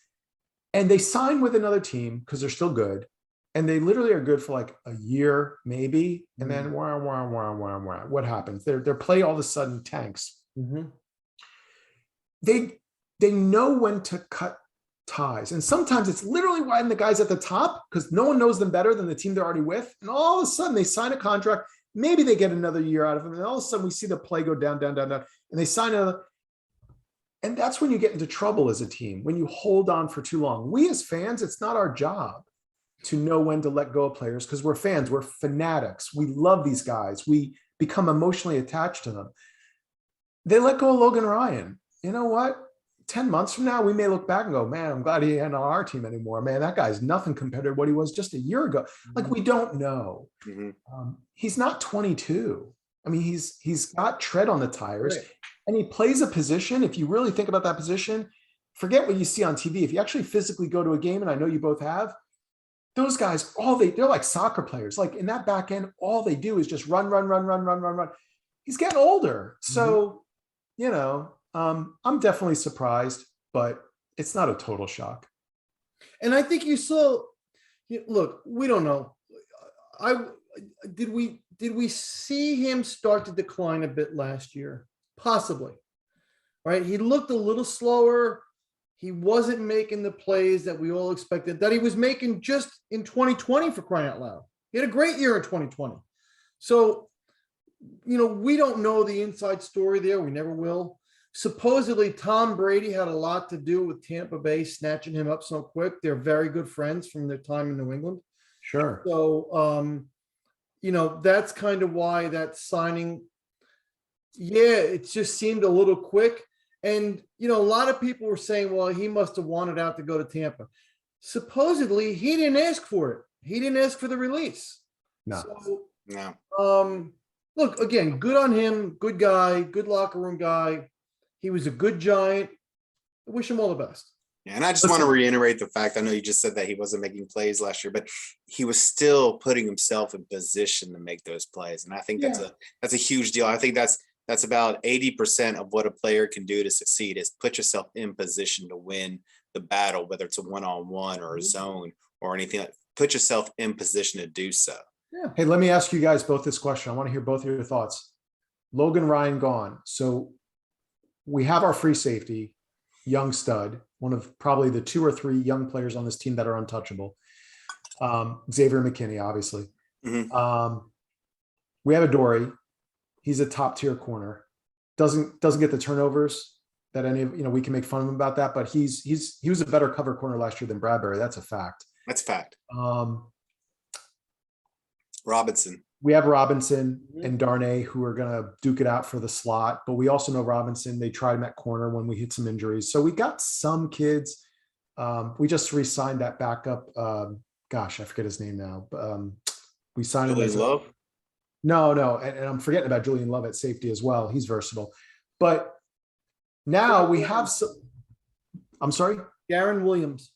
And they sign with another team because they're still good. And they literally are good for like a year, maybe. And then what happens? Their play all of a sudden tanks. They know when to cut ties. And sometimes it's literally riding the guys at the top because no one knows them better than the team they're already with. And all of a sudden they sign a contract. Maybe they get another year out of them. And all of a sudden we see the play go down. And they sign another. And that's when you get into trouble as a team, when you hold on for too long. We as fans, it's not our job to know when to let go of players because we're fans. We're fanatics. We love these guys. We become emotionally attached to them. They let go of Logan Ryan. You know what? 10 months from now, we may look back and go, man, I'm glad he ain't on our team anymore. Man, that guy's nothing compared to what he was just a year ago. Like, we don't know. He's not 22. I mean, he's got tread on the tires and he plays a position. If you really think about that position, forget what you see on TV. If you actually physically go to a game, and I know you both have, those guys, they're like soccer players. Like in that back end, all they do is just run. He's getting older. So, you know, I'm definitely surprised, but it's not a total shock. And I think you saw, look, we don't know. Did we see him start to decline a bit last year? Possibly, right? He looked a little slower. He wasn't making the plays that we all expected, that he was making just in 2020, for crying out loud. He had a great year in 2020. So, you know, we don't know the inside story there. We never will. Supposedly, Tom Brady had a lot to do with Tampa Bay snatching him up so quick. They're very good friends from their time in New England. Sure. So, you know, that's kind of why that signing, it just seemed a little quick. And, you know, a lot of people were saying, well, he must have wanted out to go to Tampa. Supposedly, he didn't ask for it. He didn't ask for the release. No. So, No. Look, again, good on him. Good guy. Good locker room guy. He was a good Giant. I wish him all the best. Yeah, and I just want to reiterate the fact, I know you just said that he wasn't making plays last year, but he was still putting himself in position to make those plays. And I think that's a huge deal. I think that's about 80% of what a player can do to succeed is put yourself in position to win the battle, whether it's a one-on-one or a zone or anything. Put yourself in position to do so. Yeah. Hey, let me ask you guys both this question. I want to hear both of your thoughts. Logan Ryan gone. So we have our free safety, young stud, one of probably the 2 or 3 young players on this team that are untouchable. Xavier McKinney, obviously. We have Adoree. He's a top tier corner. Doesn't get the turnovers that any of, we can make fun of him about that, but he was a better cover corner last year than Bradbury. That's a fact. That's a fact. Robinson. We have Robinson and Darnay who are going to duke it out for the slot, but we also know Robinson. They tried him at corner when we hit some injuries. So we got some kids. We just re-signed that backup. Gosh, I forget his name now. We signed him as Love. No, and I'm forgetting about Julian Love at safety as well. He's versatile, but now we have some. I'm sorry. Garen Williams,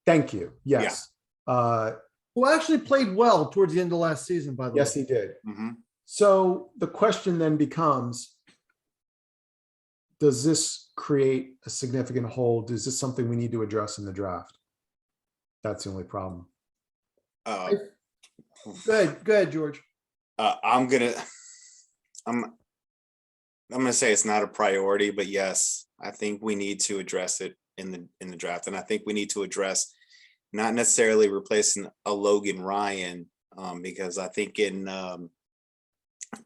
Thank you. Yes. who actually played well towards the end of last season, by the Yes, way. he did. Mm-hmm. So the question then becomes, does this create a significant hole? Is this something we need to address in the draft? That's the only problem. Go ahead, George. I'm gonna say it's not a priority, but yes, I think we need to address it in the draft, and I think we need to address not necessarily replacing a Logan Ryan, because I think in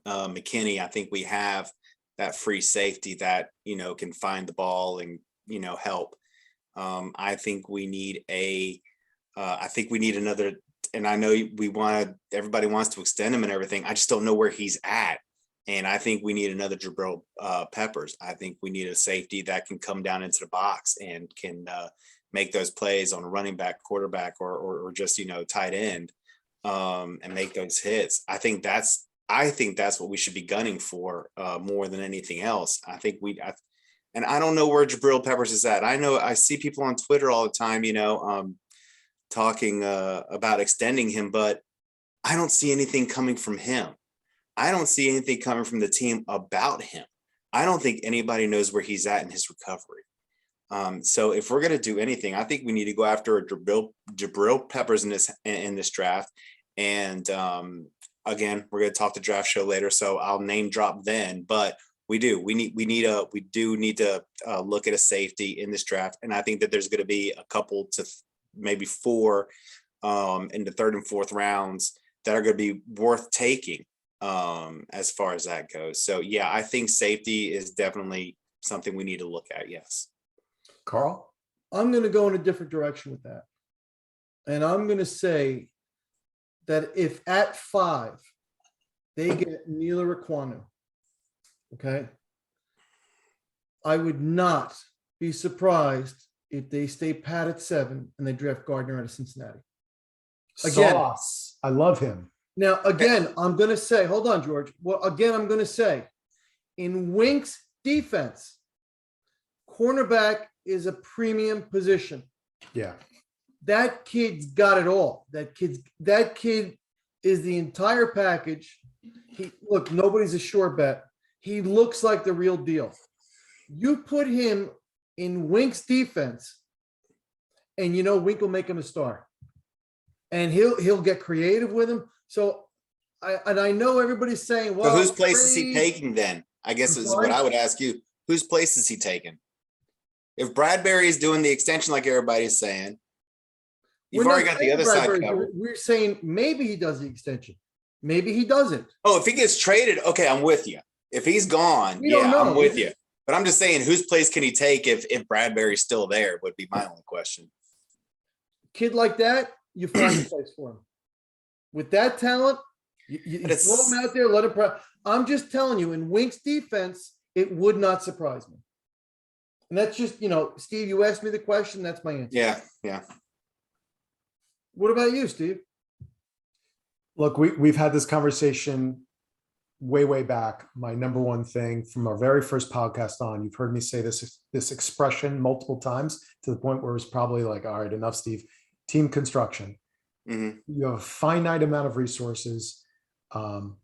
McKinney, I think we have that free safety that can find the ball and help. I think we need another. And I know everybody wants to extend him and everything. I just don't know where he's at. And I think we need another Jabril Peppers. I think we need a safety that can come down into the box and can make those plays on a running back, quarterback, or just, tight end, and make those hits. I think that's what we should be gunning for more than anything else. And I don't know where Jabril Peppers is at. I see people on Twitter all the time, talking about extending him, but I don't see anything coming from him. I don't see anything coming from the team about him. I don't think anybody knows where he's at in his recovery. So if we're going to do anything, I think we need to go after a Jabril Peppers in this draft. And again, we're going to talk the draft show later, so I'll name drop then. But we do need to look at a safety in this draft, and I think that there's going to be a couple to maybe 4 in the 3rd and 4th rounds that are going to be worth taking as far as that goes. So yeah, I think safety is definitely something we need to look at. Yes. Carl? I'm going to go in a different direction with that. And I'm going to say that if at 5 they get Neil Raquanu, okay, I would not be surprised if they stay pat at 7 and they draft Gardner out of Cincinnati. Again, Sauce. I love him. Now, again, I'm going to say, hold on, George. Well, again, I'm going to say, in Wink's defense, cornerback is a premium position. Yeah. That kid's got it all. That kid is the entire package. Look, nobody's a sure bet. He looks like the real deal. You put him in Wink's defense, and Wink will make him a star. And he'll get creative with him. So I know everybody's saying, well, so whose place is he taking then? I guess is what I would ask you. Whose place is he taking? If Bradbury is doing the extension like everybody's saying, you've already got the other side covered. We're saying maybe he does the extension. Maybe he doesn't. Oh, if he gets traded, okay, I'm with you. If he's gone, I'm with you. But I'm just saying, whose place can he take if Bradbury's still there would be my only question. Kid like that, you find a place for him. With that talent, you throw him out there, let him I'm just telling you, in Wink's defense, it would not surprise me. And that's just, Steve, you asked me the question, that's my answer. Yeah. What about you, Steve? Look, we've had this conversation way back. My number one thing from our very first podcast on, you've heard me say this expression multiple times to the point where it was probably like, all right, enough, Steve. Team construction. Mm-hmm. You have a finite amount of resources.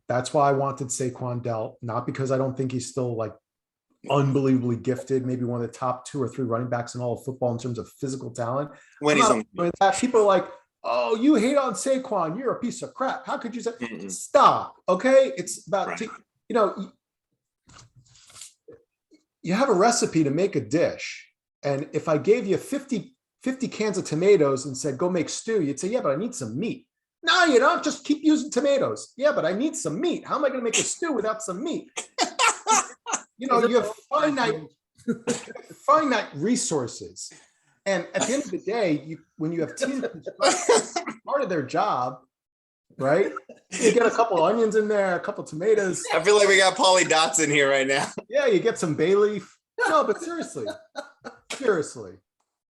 That's why I wanted Saquon Dell, not because I don't think he's still like unbelievably gifted, maybe one of the top 2 or 3 running backs in all of football in terms of physical talent. When he's on that, people are like, oh, you hate on Saquon, you're a piece of crap. How could you say? Mm-mm. Stop. Okay, it's about you have a recipe to make a dish, and if I gave you 50 cans of tomatoes and said, go make stew, you'd say, yeah, but I need some meat. No, you don't. Just keep using tomatoes. Yeah, but I need some meat. How am I going to make a stew without some meat? You have finite resources. And at the end of the day, when you have teams, part of their job, right? You get a couple of onions in there, a couple of tomatoes. I feel like we got Paulie Dots in here right now. Yeah, you get some bay leaf. No, but seriously,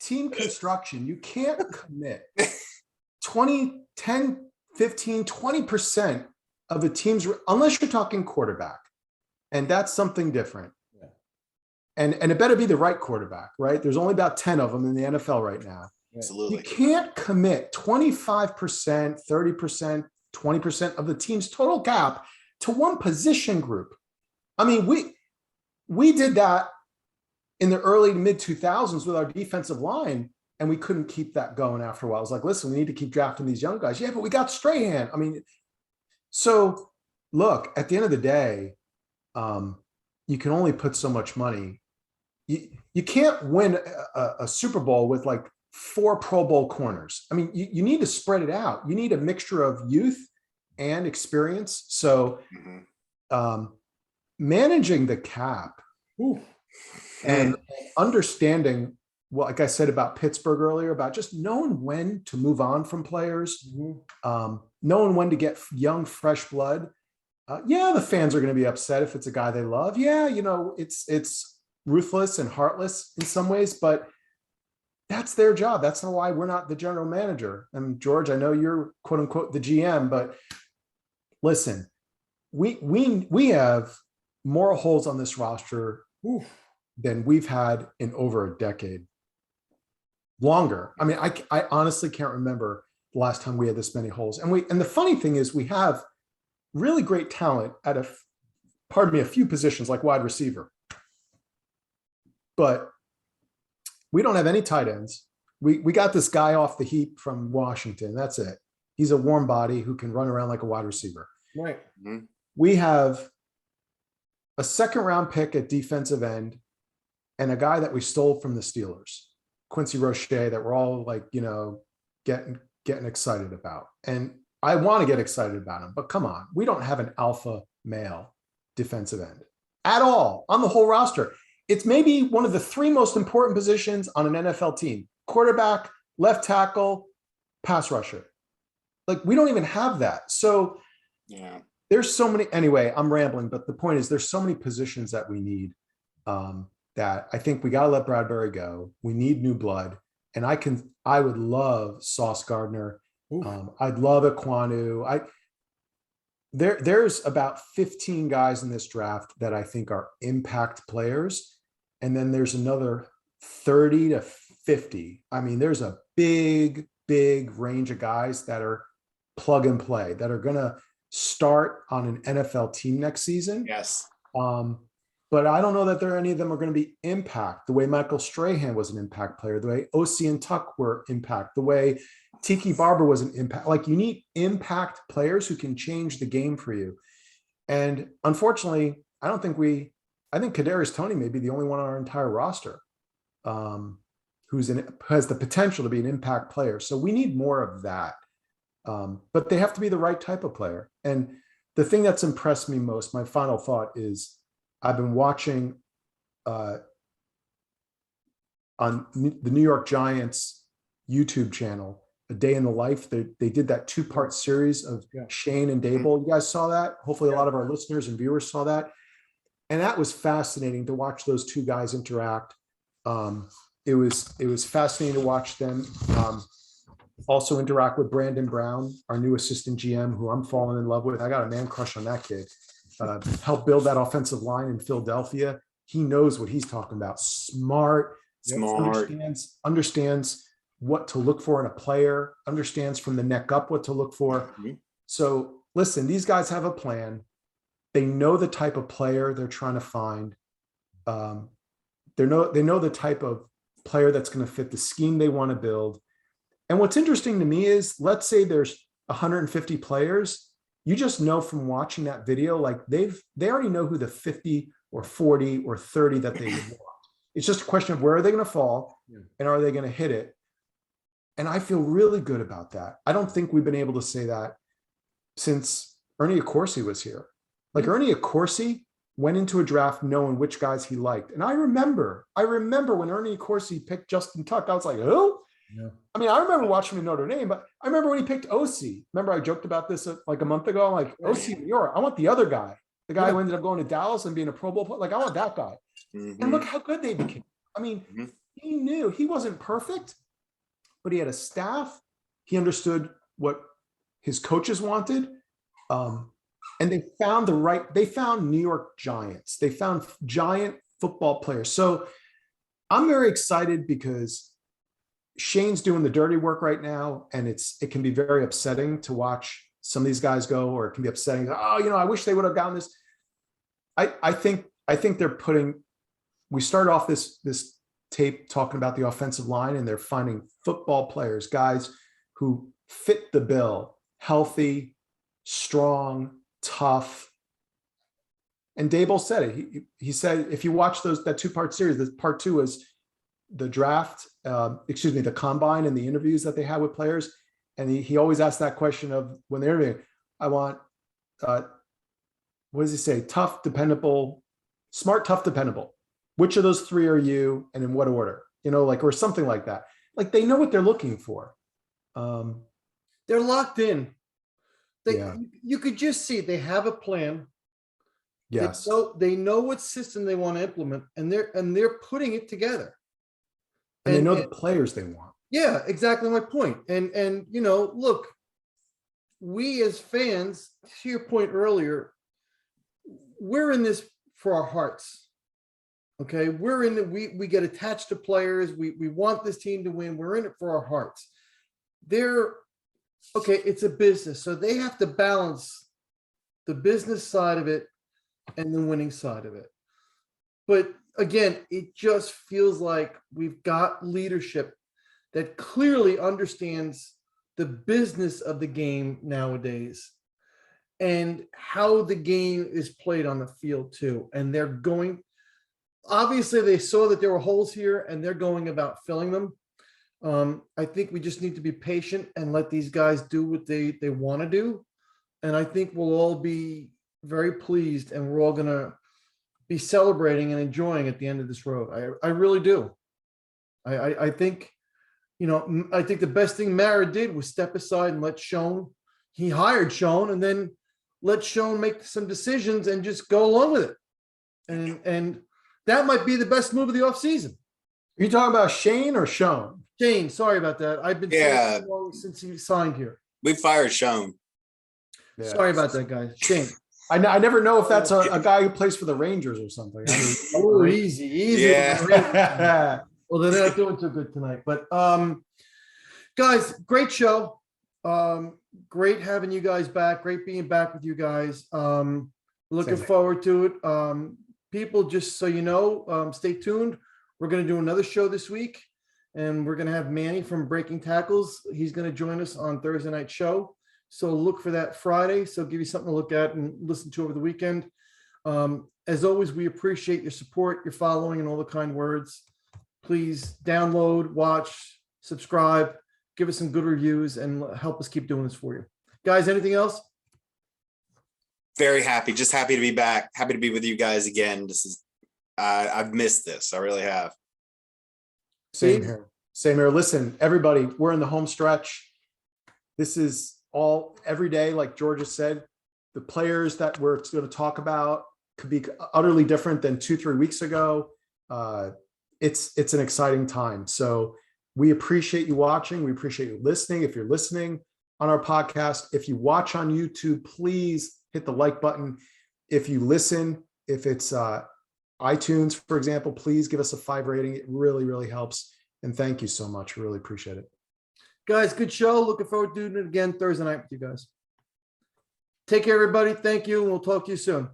team construction, you can't commit 10, 15, 20% of a team's, unless you're talking quarterback, and that's something different. Yeah. And it better be the right quarterback, right? There's only about 10 of them in the NFL right now. Absolutely. You can't commit 25%, 30%, 20% of the team's total cap to one position group. I mean, we did that in the early to mid 2000s with our defensive line, and we couldn't keep that going after a while. I was like, listen, we need to keep drafting these young guys. Yeah, but we got Strahan. I mean, so look, at the end of the day, you can only put so much money. You can't win a Super Bowl with like 4 Pro Bowl corners. I mean, you need to spread it out. You need a mixture of youth and experience. So managing the cap and understanding, well, like I said about Pittsburgh earlier, about just knowing when to move on from players, knowing when to get young, fresh blood. Yeah, the fans are going to be upset if it's a guy they love. Yeah, you know, it's ruthless and heartless in some ways, but that's their job. That's not why we're not the general manager. And George, I know you're quote unquote the GM, but listen, we have more holes on this roster than we've had in over a decade. Longer. I mean, I honestly can't remember the last time we had this many holes. And the funny thing is we have really great talent at a few positions like wide receiver. But we don't have any tight ends. We got this guy off the heap from Washington. That's it. He's a warm body who can run around like a wide receiver. Right. We have a second-round pick at defensive end and a guy that we stole from the Steelers, Quincy Roche, that we're all like, you know, getting excited about. And I want to get excited about him, but come on, we don't have an alpha male defensive end at all on the whole roster. It's maybe one of the 3 most important positions on an NFL team: quarterback, left tackle, pass rusher. Like, we don't even have that. So yeah, there's so many, anyway, I'm rambling, but the point is there's so many positions that we need that I think we got to let Bradbury go. We need new blood. And I would love Sauce Gardner. I'd love Ekwonu. There's about 15 guys in this draft that I think are impact players. And then there's another 30 to 50. I mean, there's a big range of guys that are plug and play, that are going to start on an NFL team next season. Yes. But I don't know that any of them are going to be impact the way Michael Strahan was an impact player, the way Osi and Tuck were impact, the way Tiki Barber was an impact. Like, you need impact players who can change the game for you. And unfortunately, I think Kadarius Toney may be the only one on our entire roster has the potential to be an impact player. So we need more of that. But they have to be the right type of player. And the thing that's impressed me most, my final thought, is I've been watching on the New York Giants YouTube channel, A Day in the Life. They did that 2-part series of Shane and Dable. You guys saw that? Hopefully a lot of our listeners and viewers saw that. And that was fascinating to watch those 2 guys interact. It was fascinating to watch them also interact with Brandon Brown, our new assistant GM, who I'm falling in love with. I got a man crush on that kid. Helped build that offensive line in Philadelphia. He knows what he's talking about. Smart, understands what to look for in a player, understands from the neck up what to look for. So listen, these guys have a plan. They know the type of player they're trying to find. They know the type of player that's going to fit the scheme they want to build. And what's interesting to me is, let's say there's 150 players. You just know from watching that video, like they already know who the 50 or 40 or 30 that they want. It's just a question of where are they going to fall and are they going to hit it? And I feel really good about that. I don't think we've been able to say that since Ernie Accorsi was here. Like, Ernie Accorsi went into a draft knowing which guys he liked. And I remember when Ernie Accorsi picked Justin Tuck, I was like, who? Yeah. I mean, I remember watching him in Notre Dame, but I remember when he picked Osi. Remember, I joked about this like a month ago. I'm like, Osi New York. I want the other guy, the guy who ended up going to Dallas and being a Pro Bowl player. Like, I want that guy. And look how good they became. I mean, he knew he wasn't perfect, but he had a staff. He understood what his coaches wanted. And they found they found New York Giants. They found giant football players. So I'm very excited because Shane's doing the dirty work right now. And it can be very upsetting to watch some of these guys go, or it can be upsetting. Oh, I wish they would have gotten this. I think we started off this tape talking about the offensive line, and they're finding football players, guys who fit the bill, healthy, strong, tough. And Daboll said it. He said, if you watch that 2-part series, the part 2 is the draft, the combine and the interviews that they had with players. And he always asked that question of when they're interviewing, I want, what does he say? Tough, dependable, smart, tough, dependable. Which of those 3 are you, and in what order? Or something like that. Like, they know what they're looking for. They're locked in. You could just see they have a plan. Yes. They know what system they want to implement, and they're putting it together. And they know the players they want. Yeah, exactly my point. And look, we as fans, to your point earlier, we're in this for our hearts. Okay, we're in it. We get attached to players. We want this team to win. We're in it for our hearts. It's a business, so they have to balance the business side of it and the winning side of it. But again, it just feels like we've got leadership that clearly understands the business of the game nowadays and how the game is played on the field too. And obviously they saw that there were holes here, and they're going about filling them. I think we just need to be patient and let these guys do what they want to do. And I think we'll all be very pleased, and we're all going to be celebrating and enjoying at the end of this road. I really do. I think, I think the best thing Mara did was step aside and let Schoen, he hired Schoen, and then let Schoen make some decisions and just go along with it. And that might be the best move of the offseason. Are you talking about Shane or Schoen? Shane, sorry about that. I've been saying it long since he signed here. We fired Schoen. Yeah. Sorry about that, guys. Shane. I never know if that's a guy who plays for the Rangers or something. Easy. Yeah. Well, they're not doing too good tonight. But guys, great show. Great having you guys back. Great being back with you guys. Looking forward to it. People, just so you know, stay tuned. We're going to do another show this week, and we're going to have Manny from Breaking Tackles. He's going to join us on Thursday night show. So look for that Friday. So give you something to look at and listen to over the weekend. As always, we appreciate your support, your following, and all the kind words. Please download, watch, subscribe, give us some good reviews, and help us keep doing this for you. Guys, anything else? Very happy. Just happy to be back. Happy to be with you guys again. I've missed this. I really have. Same here. Listen, everybody, we're in the home stretch. This is all every day, like Georgia said. The players that we're going to talk about could be utterly different than 2-3 weeks ago. It's an exciting time. So we appreciate you watching. We appreciate you listening. If you're listening on our podcast, if you watch on YouTube, please hit the like button. If you listen, if it's iTunes, for example, please give us a 5 rating. It really, really helps. And thank you so much. Really appreciate it. Guys, good show. Looking forward to doing it again Thursday night with you guys. Take care, everybody. Thank you. And we'll talk to you soon.